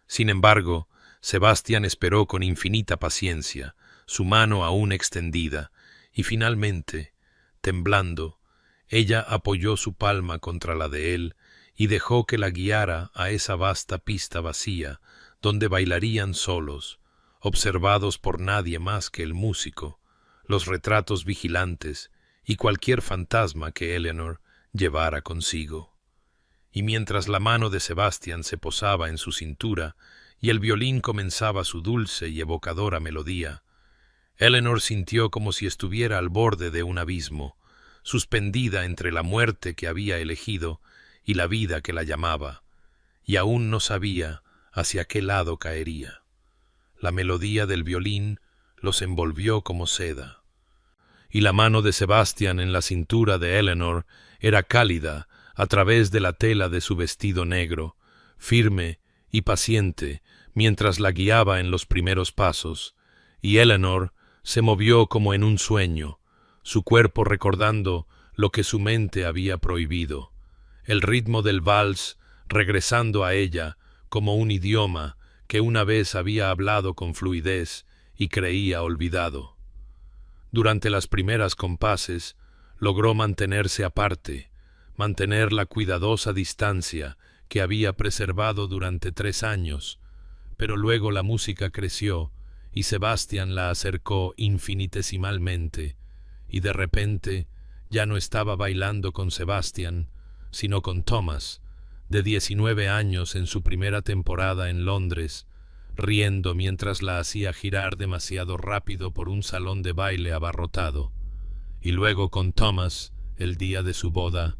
Sin embargo, Sebastián esperó con infinita paciencia, su mano aún extendida, y finalmente, temblando, ella apoyó su palma contra la de él y dejó que la guiara a esa vasta pista vacía, donde bailarían solos, observados por nadie más que el músico, los retratos vigilantes y cualquier fantasma que Eleanor llevara consigo. Y mientras la mano de Sebastián se posaba en su cintura y el violín comenzaba su dulce y evocadora melodía, Eleanor sintió como si estuviera al borde de un abismo, suspendida entre la muerte que había elegido y la vida que la llamaba, y aún no sabía hacia qué lado caería. La melodía del violín los envolvió como seda, y la mano de Sebastián en la cintura de Eleanor era cálida a través de la tela de su vestido negro, firme y paciente mientras la guiaba en los primeros pasos, y Eleanor se movió como en un sueño, su cuerpo recordando lo que su mente había prohibido, el ritmo del vals regresando a ella como un idioma que una vez había hablado con fluidez y creía olvidado. Durante las primeras compases logró mantenerse aparte, mantener la cuidadosa distancia que había preservado durante 3 años, pero luego la música creció y Sebastián la acercó infinitesimalmente, y de repente ya no estaba bailando con Sebastián, sino con Thomas, de 19 años en su primera temporada en Londres, riendo mientras la hacía girar demasiado rápido por un salón de baile abarrotado, y luego con Thomas, el día de su boda,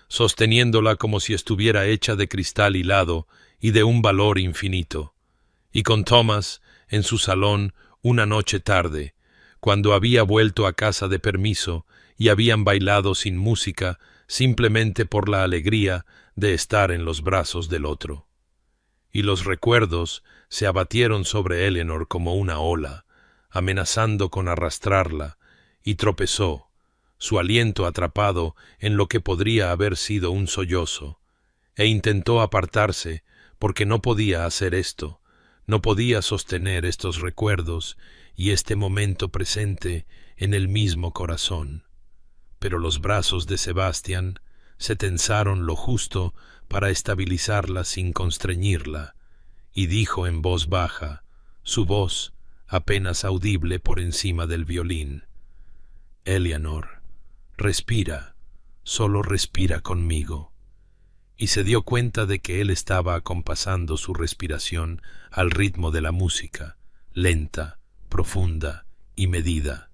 sosteniéndola como si estuviera hecha de cristal hilado y de un valor infinito, y con Thomas en su salón una noche tarde, cuando había vuelto a casa de permiso y habían bailado sin música simplemente por la alegría de estar en los brazos del otro. Y los recuerdos se abatieron sobre Eleanor como una ola, amenazando con arrastrarla, y tropezó, su aliento atrapado en lo que podría haber sido un sollozo, e intentó apartarse porque no podía hacer esto, no podía sostener estos recuerdos y este momento presente en el mismo corazón. Pero los brazos de Sebastián se tensaron lo justo para estabilizarla sin constreñirla, y dijo en voz baja, su voz apenas audible por encima del violín: «Eleanor, respira, solo respira conmigo». Y se dio cuenta de que él estaba acompasando su respiración al ritmo de la música, lenta, profunda y medida.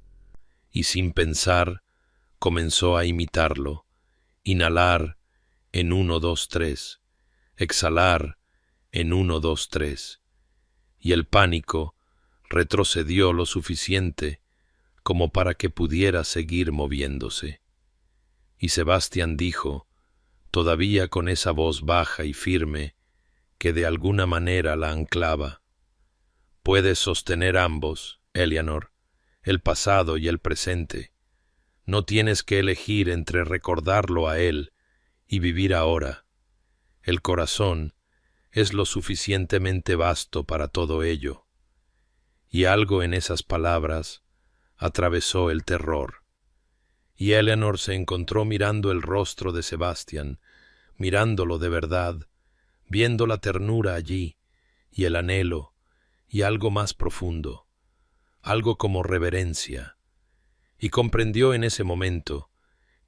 Y sin pensar, comenzó a imitarlo, inhalar en 1, 2, 3, exhalar en 1, 2, 3, y el pánico retrocedió lo suficiente como para que pudiera seguir moviéndose. Y Sebastián dijo, todavía con esa voz baja y firme que de alguna manera la anclaba: «Puedes sostener ambos, Eleanor, el pasado y el presente. No tienes que elegir entre recordarlo a él y vivir ahora. El corazón es lo suficientemente vasto para todo ello». Y algo en esas palabras atravesó el terror. Y Eleanor se encontró mirando el rostro de Sebastián, mirándolo de verdad, viendo la ternura allí, y el anhelo, y algo más profundo, algo como reverencia, y comprendió en ese momento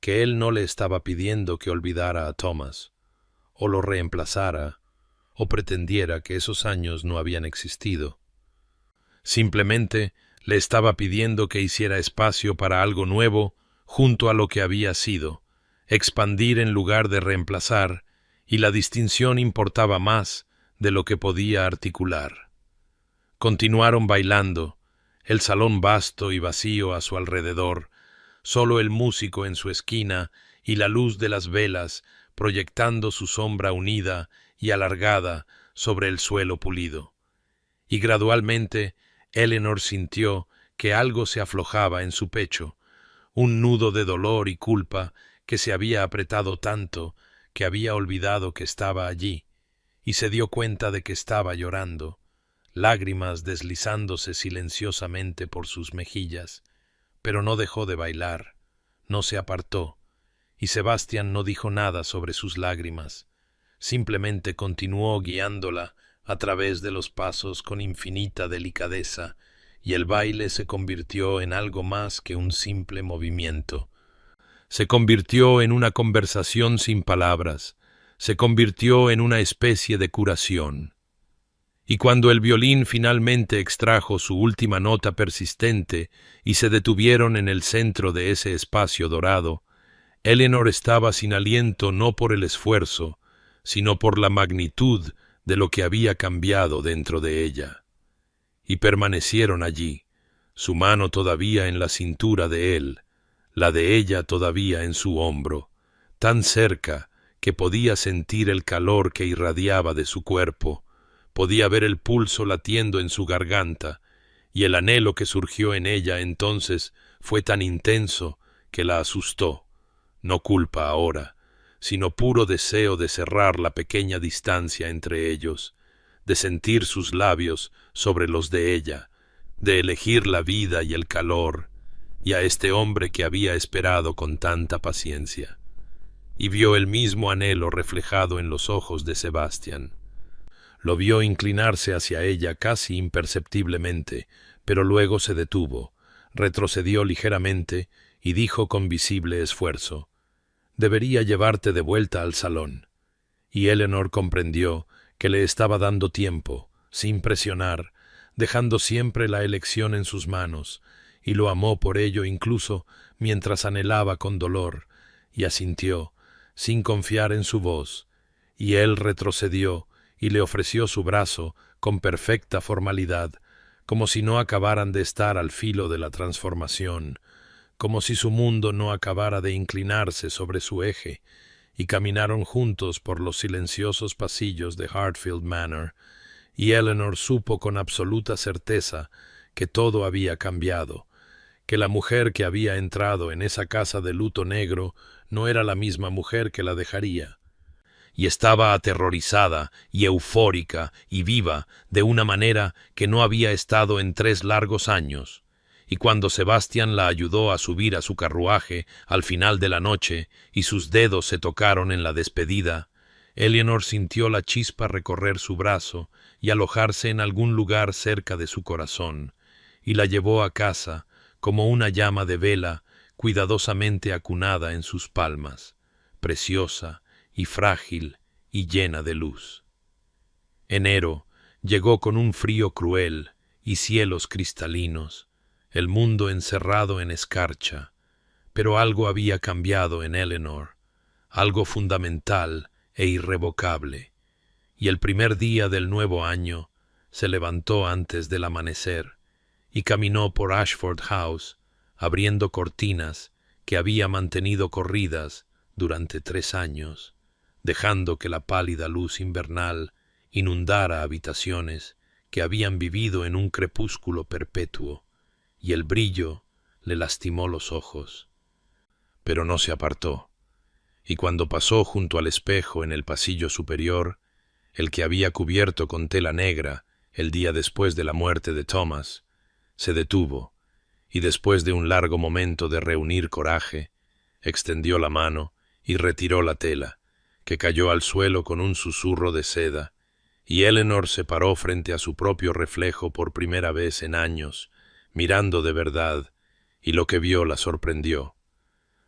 que él no le estaba pidiendo que olvidara a Thomas, o lo reemplazara, o pretendiera que esos años no habían existido. Simplemente le estaba pidiendo que hiciera espacio para algo nuevo junto a lo que había sido, expandir en lugar de reemplazar, y la distinción importaba más de lo que podía articular. Continuaron bailando, el salón vasto y vacío a su alrededor, solo el músico en su esquina y la luz de las velas proyectando su sombra unida y alargada sobre el suelo pulido. Y gradualmente Eleanor sintió que algo se aflojaba en su pecho, un nudo de dolor y culpa que se había apretado tanto que había olvidado que estaba allí, y se dio cuenta de que estaba llorando, lágrimas deslizándose silenciosamente por sus mejillas, pero no dejó de bailar, no se apartó, y Sebastián no dijo nada sobre sus lágrimas, simplemente continuó guiándola a través de los pasos con infinita delicadeza, y el baile se convirtió en algo más que un simple movimiento. Se convirtió en una conversación sin palabras, se convirtió en una especie de curación. Y cuando el violín finalmente extrajo su última nota persistente y se detuvieron en el centro de ese espacio dorado, Eleanor estaba sin aliento no por el esfuerzo, sino por la magnitud de lo que había cambiado dentro de ella. Y permanecieron allí, su mano todavía en la cintura de él, la de ella todavía en su hombro, tan cerca que podía sentir el calor que irradiaba de su cuerpo, podía ver el pulso latiendo en su garganta, y el anhelo que surgió en ella entonces fue tan intenso que la asustó, no culpa ahora, sino puro deseo de cerrar la pequeña distancia entre ellos, de sentir sus labios sobre los de ella, de elegir la vida y el calor, y a este hombre que había esperado con tanta paciencia. Y vio el mismo anhelo reflejado en los ojos de Sebastián. Lo vio inclinarse hacia ella casi imperceptiblemente, pero luego se detuvo, retrocedió ligeramente y dijo con visible esfuerzo: «Debería llevarte de vuelta al salón». Y Eleanor comprendió que le estaba dando tiempo, sin presionar, dejando siempre la elección en sus manos, y lo amó por ello incluso mientras anhelaba con dolor, y asintió, sin confiar en su voz, y él retrocedió y le ofreció su brazo con perfecta formalidad, como si no acabaran de estar al filo de la transformación, como si su mundo no acabara de inclinarse sobre su eje, y caminaron juntos por los silenciosos pasillos de Hartfield Manor, y Eleanor supo con absoluta certeza que todo había cambiado, que la mujer que había entrado en esa casa de luto negro no era la misma mujer que la dejaría, y estaba aterrorizada y eufórica y viva de una manera que no había estado en 3 largos años. Y cuando Sebastián la ayudó a subir a su carruaje al final de la noche y sus dedos se tocaron en la despedida, Eleanor sintió la chispa recorrer su brazo y alojarse en algún lugar cerca de su corazón, y la llevó a casa como una llama de vela cuidadosamente acunada en sus palmas, preciosa y frágil y llena de luz. Enero llegó con un frío cruel y cielos cristalinos, el mundo encerrado en escarcha, pero algo había cambiado en Eleanor, algo fundamental e irrevocable, y el primer día del nuevo año se levantó antes del amanecer y caminó por Ashford House, abriendo cortinas que había mantenido corridas durante 3 años, dejando que la pálida luz invernal inundara habitaciones que habían vivido en un crepúsculo perpetuo, y el brillo le lastimó los ojos. Pero no se apartó, y cuando pasó junto al espejo en el pasillo superior, el que había cubierto con tela negra el día después de la muerte de Thomas, se detuvo, y después de un largo momento de reunir coraje, extendió la mano y retiró la tela, que cayó al suelo con un susurro de seda, y Eleanor se paró frente a su propio reflejo por primera vez en años, mirando de verdad, y lo que vio la sorprendió.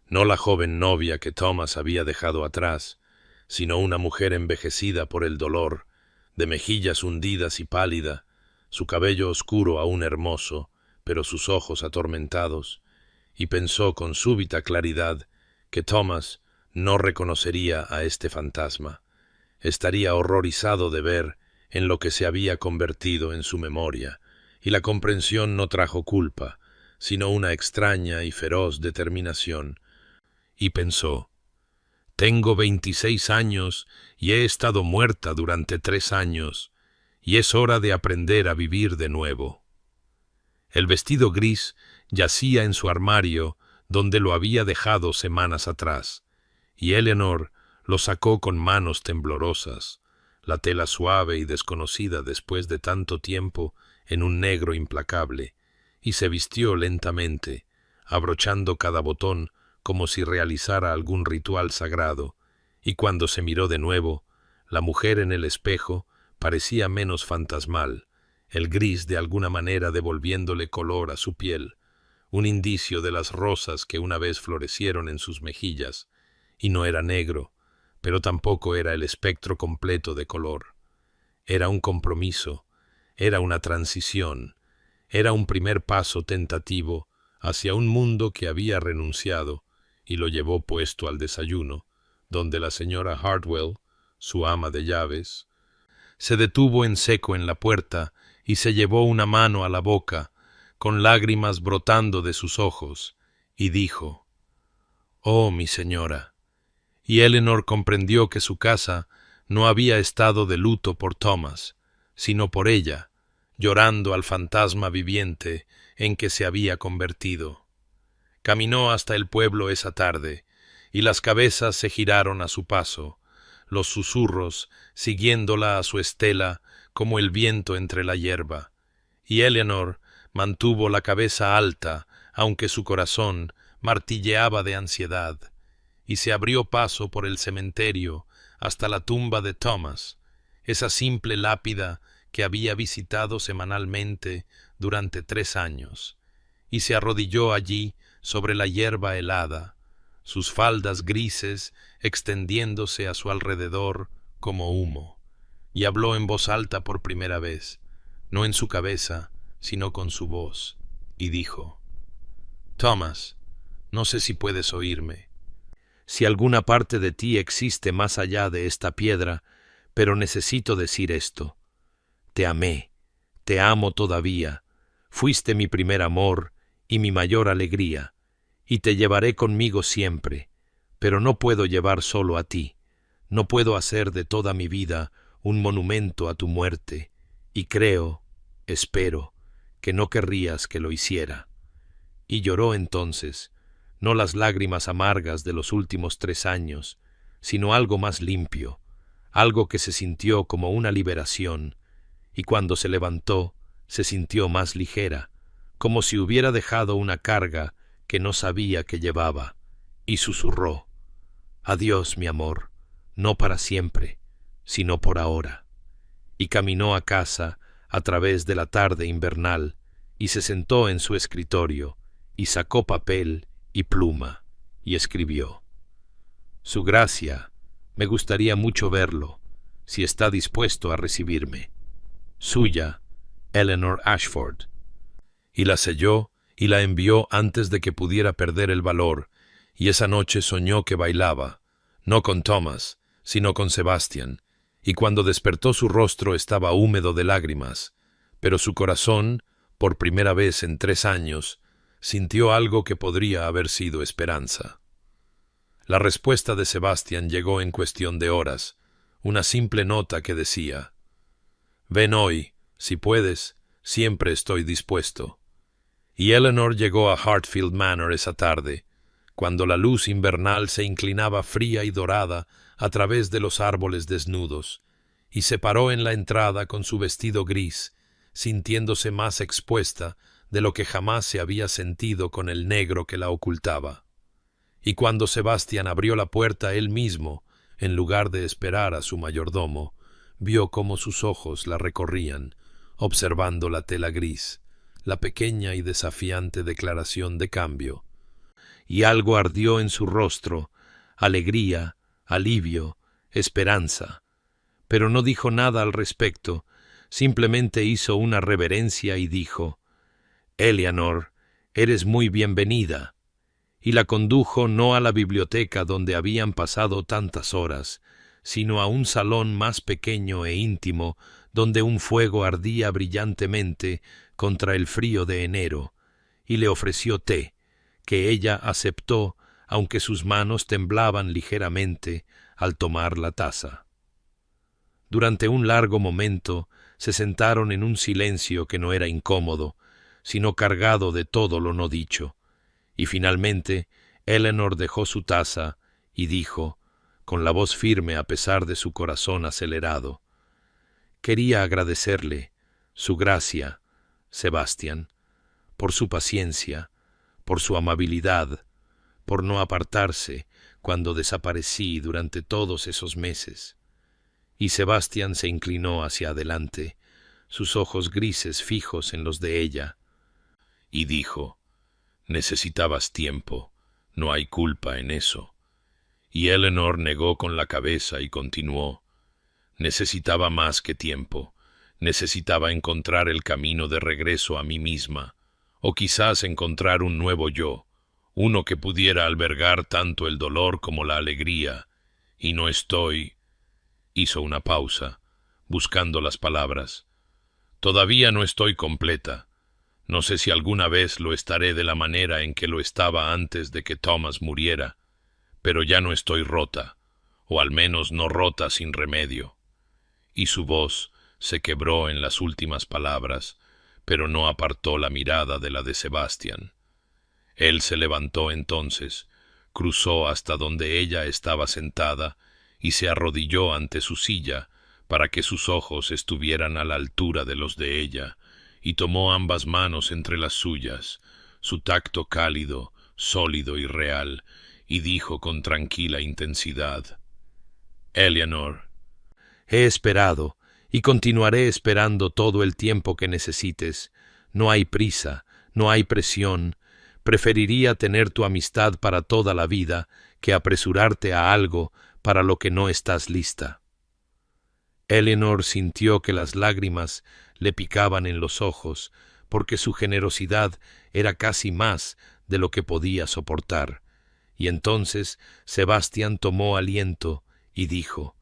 No la joven novia que Thomas había dejado atrás, sino una mujer envejecida por el dolor, de mejillas hundidas y pálida, su cabello oscuro aún hermoso, pero sus ojos atormentados, y pensó con súbita claridad que Thomas no reconocería a este fantasma. Estaría horrorizado de ver en lo que se había convertido en su memoria, y la comprensión no trajo culpa, sino una extraña y feroz determinación, y pensó: tengo 26 años y he estado muerta durante 3 años, y es hora de aprender a vivir de nuevo. El vestido gris yacía en su armario, donde lo había dejado semanas atrás, y Eleanor lo sacó con manos temblorosas, la tela suave y desconocida después de tanto tiempo en un negro implacable, y se vistió lentamente, abrochando cada botón como si realizara algún ritual sagrado, y cuando se miró de nuevo, la mujer en el espejo parecía menos fantasmal, el gris de alguna manera devolviéndole color a su piel, un indicio de las rosas que una vez florecieron en sus mejillas, y no era negro, pero tampoco era el espectro completo de color. Era un compromiso, era una transición, era un primer paso tentativo hacia un mundo que había renunciado, y lo llevó puesto al desayuno, donde la señora Hartwell, su ama de llaves, se detuvo en seco en la puerta y se llevó una mano a la boca, con lágrimas brotando de sus ojos, y dijo: «Oh, mi señora». Y Eleanor comprendió que su casa no había estado de luto por Thomas, sino por ella, llorando al fantasma viviente en que se había convertido. Caminó hasta el pueblo esa tarde, y las cabezas se giraron a su paso, los susurros siguiéndola a su estela como el viento entre la hierba, y Eleanor mantuvo la cabeza alta, aunque su corazón martilleaba de ansiedad, y se abrió paso por el cementerio hasta la tumba de Thomas, esa simple lápida que había visitado semanalmente durante 3 años, y se arrodilló allí sobre la hierba helada, sus faldas grises extendiéndose a su alrededor como humo, y habló en voz alta por primera vez, no en su cabeza, sino con su voz, y dijo: «Thomas, no sé si puedes oírme. Si alguna parte de ti existe más allá de esta piedra, pero necesito decir esto. Te amé, te amo todavía, fuiste mi primer amor y mi mayor alegría, y te llevaré conmigo siempre, pero no puedo llevar solo a ti, no puedo hacer de toda mi vida un monumento a tu muerte, y creo, espero, que no querrías que lo hiciera». Y lloró entonces, no las lágrimas amargas de los últimos 3 años, sino algo más limpio, algo que se sintió como una liberación, y cuando se levantó, se sintió más ligera, como si hubiera dejado una carga que no sabía que llevaba, y susurró: «Adiós, mi amor, no para siempre, sino por ahora». Y caminó a casa a través de la tarde invernal, y se sentó en su escritorio, y sacó papel y pluma, y escribió: «Su Gracia, me gustaría mucho verlo, si está dispuesto a recibirme. Suya, Eleanor Ashford». Y la selló y la envió antes de que pudiera perder el valor, y esa noche soñó que bailaba, no con Thomas, sino con Sebastian, y cuando despertó su rostro estaba húmedo de lágrimas, pero su corazón, por primera vez en 3 años, sintió algo que podría haber sido esperanza. La respuesta de Sebastian llegó en cuestión de horas, una simple nota que decía: «Ven hoy, si puedes, siempre estoy dispuesto». Y Eleanor llegó a Hartfield Manor esa tarde, cuando la luz invernal se inclinaba fría y dorada a través de los árboles desnudos, y se paró en la entrada con su vestido gris, sintiéndose más expuesta de lo que jamás se había sentido con el negro que la ocultaba. Y cuando Sebastián abrió la puerta él mismo, en lugar de esperar a su mayordomo, vio cómo sus ojos la recorrían, observando la tela gris, la pequeña y desafiante declaración de cambio. Y algo ardió en su rostro, alegría, alivio, esperanza. Pero no dijo nada al respecto, simplemente hizo una reverencia y dijo: «Eleanor, eres muy bienvenida», y la condujo no a la biblioteca donde habían pasado tantas horas, sino a un salón más pequeño e íntimo, donde un fuego ardía brillantemente contra el frío de enero, y le ofreció té, que ella aceptó, aunque sus manos temblaban ligeramente al tomar la taza. Durante un largo momento se sentaron en un silencio que no era incómodo, sino cargado de todo lo no dicho, y finalmente Eleanor dejó su taza y dijo, con la voz firme a pesar de su corazón acelerado: «Quería agradecerle su gracia, Sebastián, por su paciencia, por su amabilidad, por no apartarse cuando desaparecí durante todos esos meses». Y Sebastián se inclinó hacia adelante, sus ojos grises fijos en los de ella, y dijo: «Necesitabas tiempo, no hay culpa en eso». Y Eleanor negó con la cabeza y continuó: «Necesitaba más que tiempo, necesitaba encontrar el camino de regreso a mí misma, o quizás encontrar un nuevo yo, uno que pudiera albergar tanto el dolor como la alegría, y no estoy». Hizo una pausa, buscando las palabras. «Todavía no estoy completa. No sé si alguna vez lo estaré de la manera en que lo estaba antes de que Thomas muriera, pero ya no estoy rota, o al menos no rota sin remedio». Y su voz se quebró en las últimas palabras, pero no apartó la mirada de la de Sebastián. Él se levantó entonces, cruzó hasta donde ella estaba sentada y se arrodilló ante su silla para que sus ojos estuvieran a la altura de los de ella, y tomó ambas manos entre las suyas, su tacto cálido, sólido y real, y dijo con tranquila intensidad: «Eleanor, he esperado y continuaré esperando todo el tiempo que necesites. No hay prisa, no hay presión. Preferiría tener tu amistad para toda la vida que apresurarte a algo para lo que no estás lista». Eleanor sintió que las lágrimas le picaban en los ojos, porque su generosidad era casi más de lo que podía soportar. Y entonces Sebastián tomó aliento y dijo,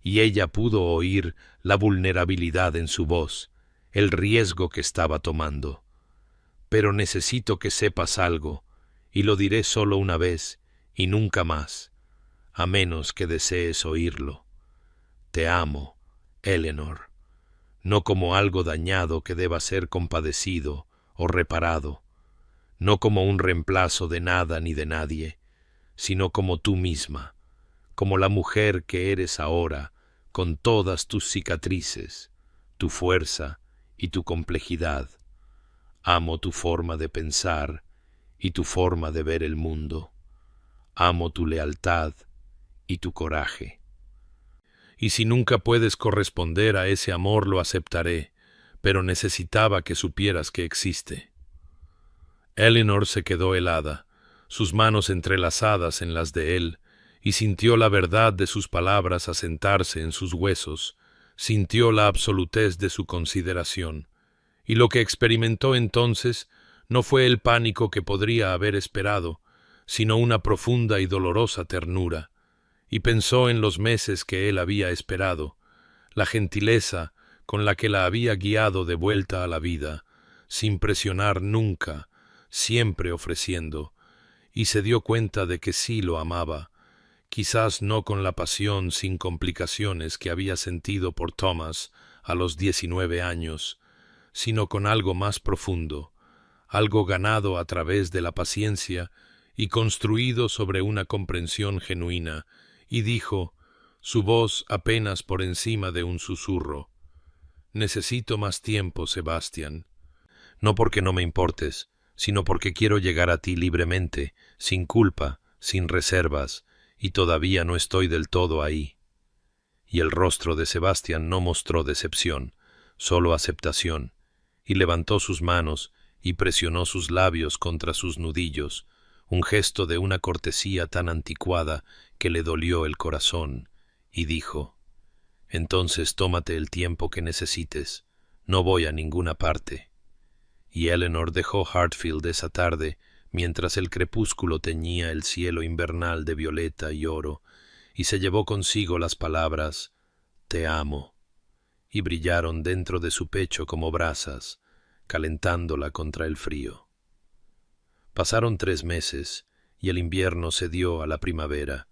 y ella pudo oír la vulnerabilidad en su voz, el riesgo que estaba tomando: «Pero necesito que sepas algo, y lo diré solo una vez y nunca más, a menos que desees oírlo. Te amo, Eleanor, no como algo dañado que deba ser compadecido o reparado, no como un reemplazo de nada ni de nadie, sino como tú misma, como la mujer que eres ahora, con todas tus cicatrices, tu fuerza y tu complejidad. Amo tu forma de pensar y tu forma de ver el mundo. Amo tu lealtad y tu coraje. Y si nunca puedes corresponder a ese amor, lo aceptaré, pero necesitaba que supieras que existe». Eleanor se quedó helada, sus manos entrelazadas en las de él, y sintió la verdad de sus palabras asentarse en sus huesos, sintió la absolutez de su consideración, y lo que experimentó entonces no fue el pánico que podría haber esperado, sino una profunda y dolorosa ternura, y pensó en los meses que él había esperado, la gentileza con la que la había guiado de vuelta a la vida, sin presionar nunca, siempre ofreciendo, y se dio cuenta de que sí lo amaba, quizás no con la pasión sin complicaciones que había sentido por Thomas a los 19 años, sino con algo más profundo, algo ganado a través de la paciencia y construido sobre una comprensión genuina, y dijo, su voz apenas por encima de un susurro: «Necesito más tiempo, Sebastián. No porque no me importes, sino porque quiero llegar a ti libremente, sin culpa, sin reservas, y todavía no estoy del todo ahí». Y el rostro de Sebastián no mostró decepción, solo aceptación, y levantó sus manos y presionó sus labios contra sus nudillos, un gesto de una cortesía tan anticuada que le dolió el corazón, y dijo: «Entonces tómate el tiempo que necesites, no voy a ninguna parte». Y Eleanor dejó Hartfield esa tarde, mientras el crepúsculo teñía el cielo invernal de violeta y oro, y se llevó consigo las palabras «Te amo», y brillaron dentro de su pecho como brasas, calentándola contra el frío. Pasaron 3 meses, y el invierno cedió a la primavera,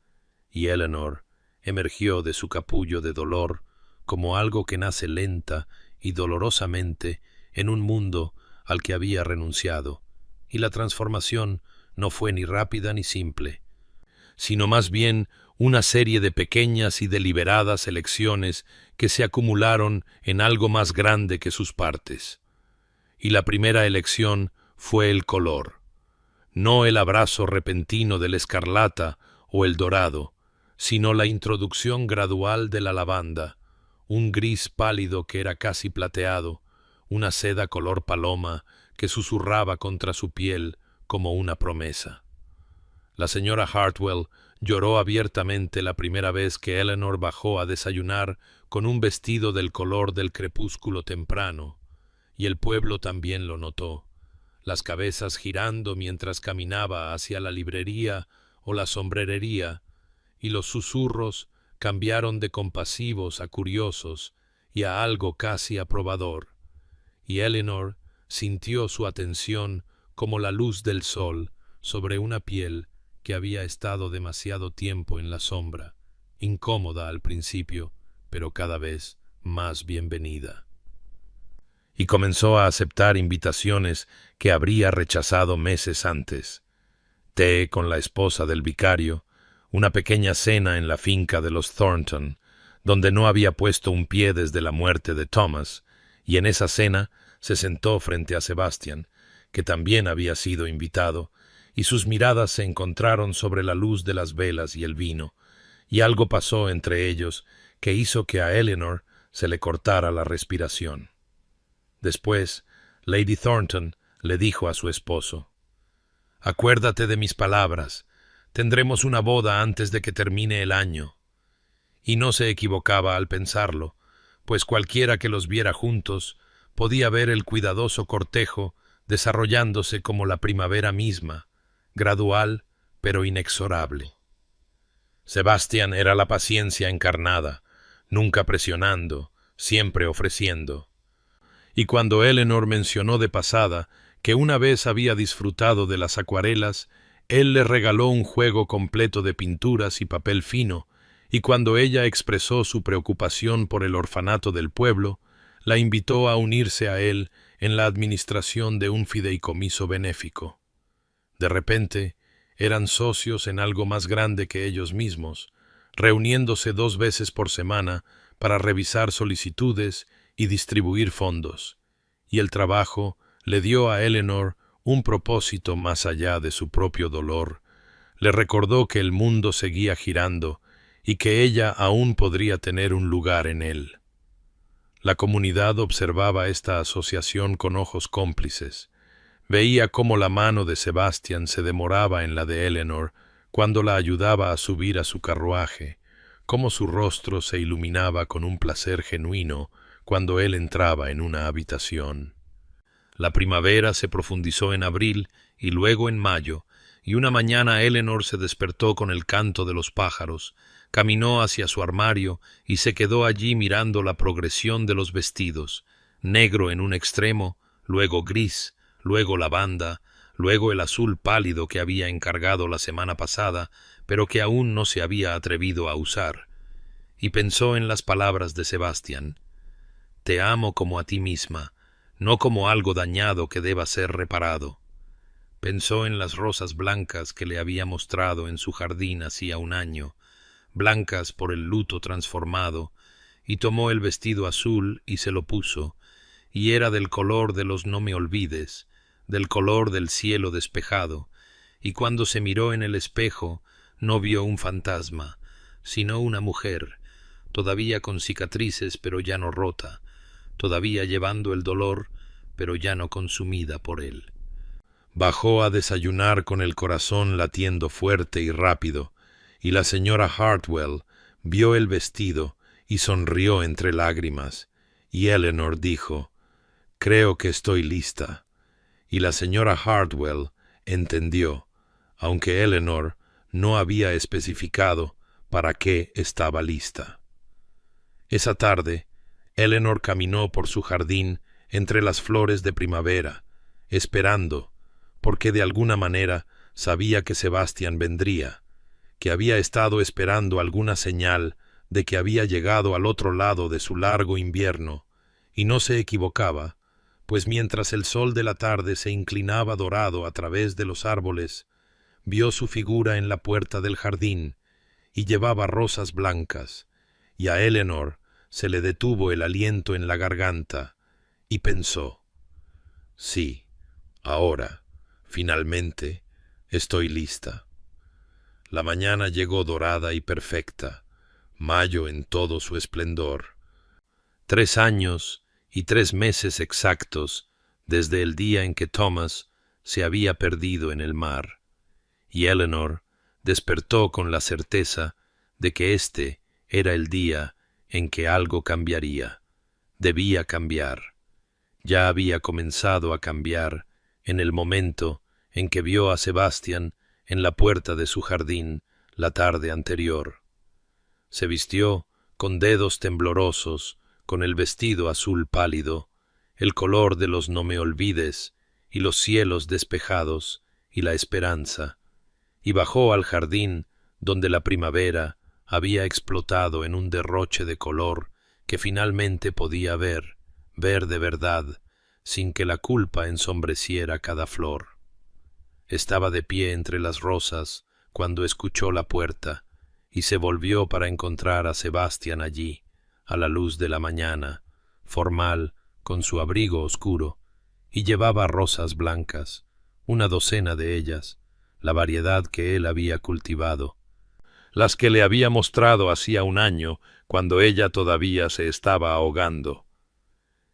y Eleanor emergió de su capullo de dolor como algo que nace lenta y dolorosamente en un mundo al que había renunciado, y la transformación no fue ni rápida ni simple, sino más bien una serie de pequeñas y deliberadas elecciones que se acumularon en algo más grande que sus partes. Y la primera elección fue el color, no el abrazo repentino del escarlata o el dorado, sino la introducción gradual de la lavanda, un gris pálido que era casi plateado, una seda color paloma que susurraba contra su piel como una promesa. La señora Hartwell lloró abiertamente la primera vez que Eleanor bajó a desayunar con un vestido del color del crepúsculo temprano, y el pueblo también lo notó, las cabezas girando mientras caminaba hacia la librería o la sombrerería, y los susurros cambiaron de compasivos a curiosos y a algo casi aprobador, y Eleanor sintió su atención como la luz del sol sobre una piel que había estado demasiado tiempo en la sombra, incómoda al principio, pero cada vez más bienvenida. Y comenzó a aceptar invitaciones que habría rechazado meses antes: té con la esposa del vicario, una pequeña cena en la finca de los Thornton, donde no había puesto un pie desde la muerte de Thomas, y en esa cena se sentó frente a Sebastian, que también había sido invitado, y sus miradas se encontraron sobre la luz de las velas y el vino, y algo pasó entre ellos que hizo que a Eleanor se le cortara la respiración. Después, Lady Thornton le dijo a su esposo: «Acuérdate de mis palabras, tendremos una boda antes de que termine el año». Y no se equivocaba al pensarlo, pues cualquiera que los viera juntos podía ver el cuidadoso cortejo desarrollándose como la primavera misma, gradual pero inexorable. Sebastian era la paciencia encarnada, nunca presionando, siempre ofreciendo. Y cuando Eleanor mencionó de pasada que una vez había disfrutado de las acuarelas, él le regaló un juego completo de pinturas y papel fino, y cuando ella expresó su preocupación por el orfanato del pueblo, la invitó a unirse a él en la administración de un fideicomiso benéfico. De repente, eran socios en algo más grande que ellos mismos, reuniéndose 2 veces por semana para revisar solicitudes y distribuir fondos, y el trabajo le dio a Eleanor un propósito más allá de su propio dolor. Le recordó que el mundo seguía girando y que ella aún podría tener un lugar en él. La comunidad observaba esta asociación con ojos cómplices. Veía cómo la mano de Sebastian se demoraba en la de Eleanor cuando la ayudaba a subir a su carruaje, cómo su rostro se iluminaba con un placer genuino cuando él entraba en una habitación. La primavera se profundizó en abril y luego en mayo, y una mañana Eleanor se despertó con el canto de los pájaros, caminó hacia su armario y se quedó allí mirando la progresión de los vestidos, negro en un extremo, luego gris, luego lavanda, luego el azul pálido que había encargado la semana pasada, pero que aún no se había atrevido a usar, y pensó en las palabras de Sebastian: «Te amo como a ti misma, no como algo dañado que deba ser reparado». Pensó en las rosas blancas que le había mostrado en su jardín hacía un año, blancas por el luto transformado, y tomó el vestido azul y se lo puso, y era del color de los no me olvides, del color del cielo despejado, y cuando se miró en el espejo no vio un fantasma, sino una mujer, todavía con cicatrices pero ya no rota, todavía llevando el dolor, pero ya no consumida por él. Bajó a desayunar con el corazón latiendo fuerte y rápido, y la señora Hartwell vio el vestido y sonrió entre lágrimas, y Eleanor dijo: «Creo que estoy lista». Y la señora Hartwell entendió, aunque Eleanor no había especificado para qué estaba lista. Esa tarde, Eleanor caminó por su jardín entre las flores de primavera, esperando, porque de alguna manera sabía que Sebastián vendría, que había estado esperando alguna señal de que había llegado al otro lado de su largo invierno, y no se equivocaba, pues mientras el sol de la tarde se inclinaba dorado a través de los árboles, vio su figura en la puerta del jardín, y llevaba rosas blancas, y a Eleanor se le detuvo el aliento en la garganta, y pensó: «Sí, ahora, finalmente, estoy lista». La mañana llegó dorada y perfecta, mayo en todo su esplendor. 3 años y 3 meses exactos desde el día en que Thomas se había perdido en el mar, y Eleanor despertó con la certeza de que este era el día en que algo cambiaría, debía cambiar. Ya había comenzado a cambiar en el momento en que vio a Sebastián en la puerta de su jardín la tarde anterior. Se vistió con dedos temblorosos, con el vestido azul pálido, el color de los no me olvides, y los cielos despejados, y la esperanza, y bajó al jardín donde la primavera había explotado en un derroche de color que finalmente podía ver de verdad, sin que la culpa ensombreciera cada flor. Estaba de pie entre las rosas cuando escuchó la puerta, y se volvió para encontrar a Sebastián allí, a la luz de la mañana, formal, con su abrigo oscuro, y llevaba rosas blancas, 1 docena de ellas, la variedad que él había cultivado, las que le había mostrado hacía 1 año, cuando ella todavía se estaba ahogando.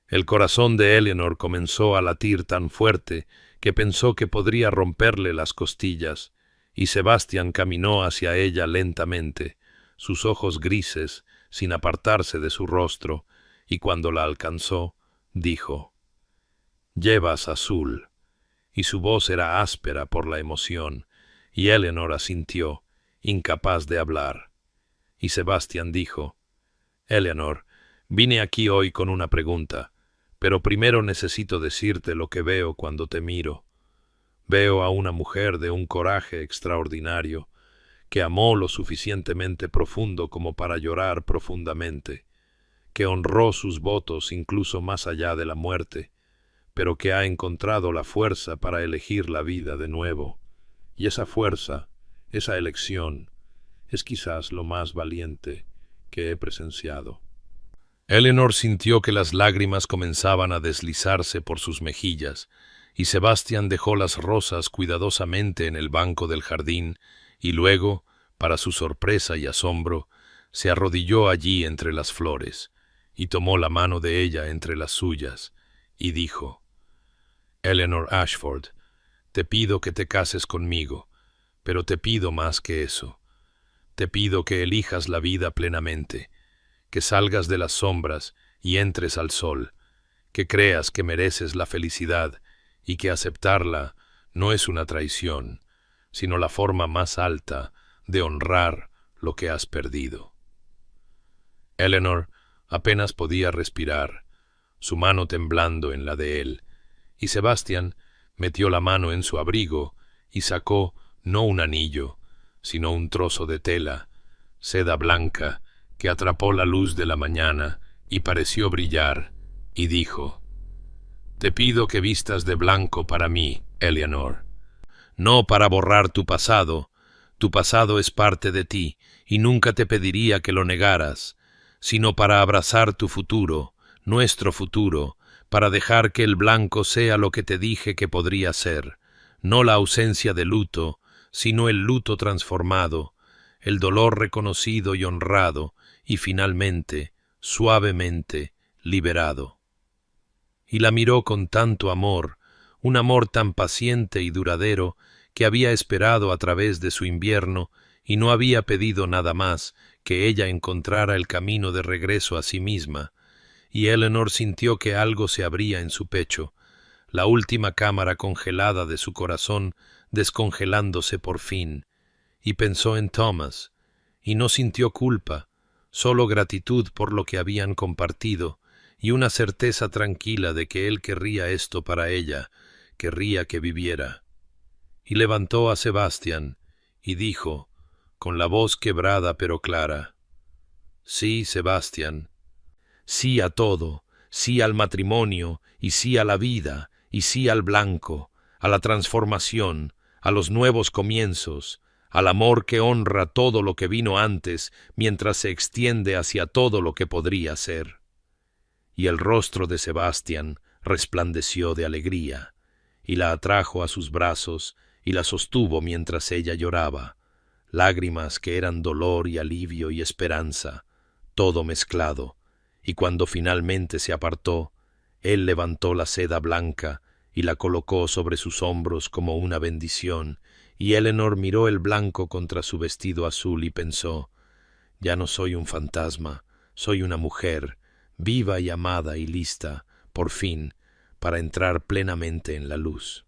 El corazón de Eleanor comenzó a latir tan fuerte que pensó que podría romperle las costillas, y Sebastián caminó hacia ella lentamente, sus ojos grises, sin apartarse de su rostro, y cuando la alcanzó, dijo: «Llevas azul», y su voz era áspera por la emoción, y Eleanor asintió, incapaz de hablar. Y Sebastián dijo: «Eleanor, vine aquí hoy con una pregunta, pero primero necesito decirte lo que veo cuando te miro. Veo a una mujer de un coraje extraordinario, que amó lo suficientemente profundo como para llorar profundamente, que honró sus votos incluso más allá de la muerte, pero que ha encontrado la fuerza para elegir la vida de nuevo. Y esa fuerza, esa elección, es quizás lo más valiente que he presenciado». Eleanor sintió que las lágrimas comenzaban a deslizarse por sus mejillas, y Sebastián dejó las rosas cuidadosamente en el banco del jardín, y luego, para su sorpresa y asombro, se arrodilló allí entre las flores, y tomó la mano de ella entre las suyas, y dijo: «Eleanor Ashford, te pido que te cases conmigo, pero te pido más que eso. Te pido que elijas la vida plenamente, que salgas de las sombras y entres al sol, que creas que mereces la felicidad y que aceptarla no es una traición, sino la forma más alta de honrar lo que has perdido». Eleanor apenas podía respirar, su mano temblando en la de él, y Sebastián metió la mano en su abrigo y sacó no un anillo, sino un trozo de tela, seda blanca, que atrapó la luz de la mañana y pareció brillar, y dijo: «Te pido que vistas de blanco para mí, Eleanor. No para borrar tu pasado es parte de ti, y nunca te pediría que lo negaras, sino para abrazar tu futuro, nuestro futuro, para dejar que el blanco sea lo que te dije que podría ser, no la ausencia de luto, sino el luto transformado, el dolor reconocido y honrado, y finalmente, suavemente, liberado». y la miró con tanto amor, un amor tan paciente y duradero, que había esperado a través de su invierno y no había pedido nada más que ella encontrara el camino de regreso a sí misma, y Eleanor sintió que algo se abría en su pecho, la última cámara congelada de su corazón descongelándose por fin, y pensó en Thomas, y no sintió culpa, solo gratitud por lo que habían compartido, y una certeza tranquila de que él querría esto para ella, querría que viviera. Y levantó a Sebastián, y dijo, con la voz quebrada pero clara, «Sí, Sebastián, sí a todo, sí al matrimonio, y sí a la vida, y sí al blanco, a la transformación, a los nuevos comienzos, al amor que honra todo lo que vino antes mientras se extiende hacia todo lo que podría ser». Y el rostro de Sebastián resplandeció de alegría, y la atrajo a sus brazos y la sostuvo mientras ella lloraba, lágrimas que eran dolor y alivio y esperanza, todo mezclado, y cuando finalmente se apartó, él levantó la seda blanca y la colocó sobre sus hombros como una bendición, y Eleanor miró el blanco contra su vestido azul y pensó, ya no soy un fantasma, soy una mujer, viva y amada y lista, por fin, para entrar plenamente en la luz.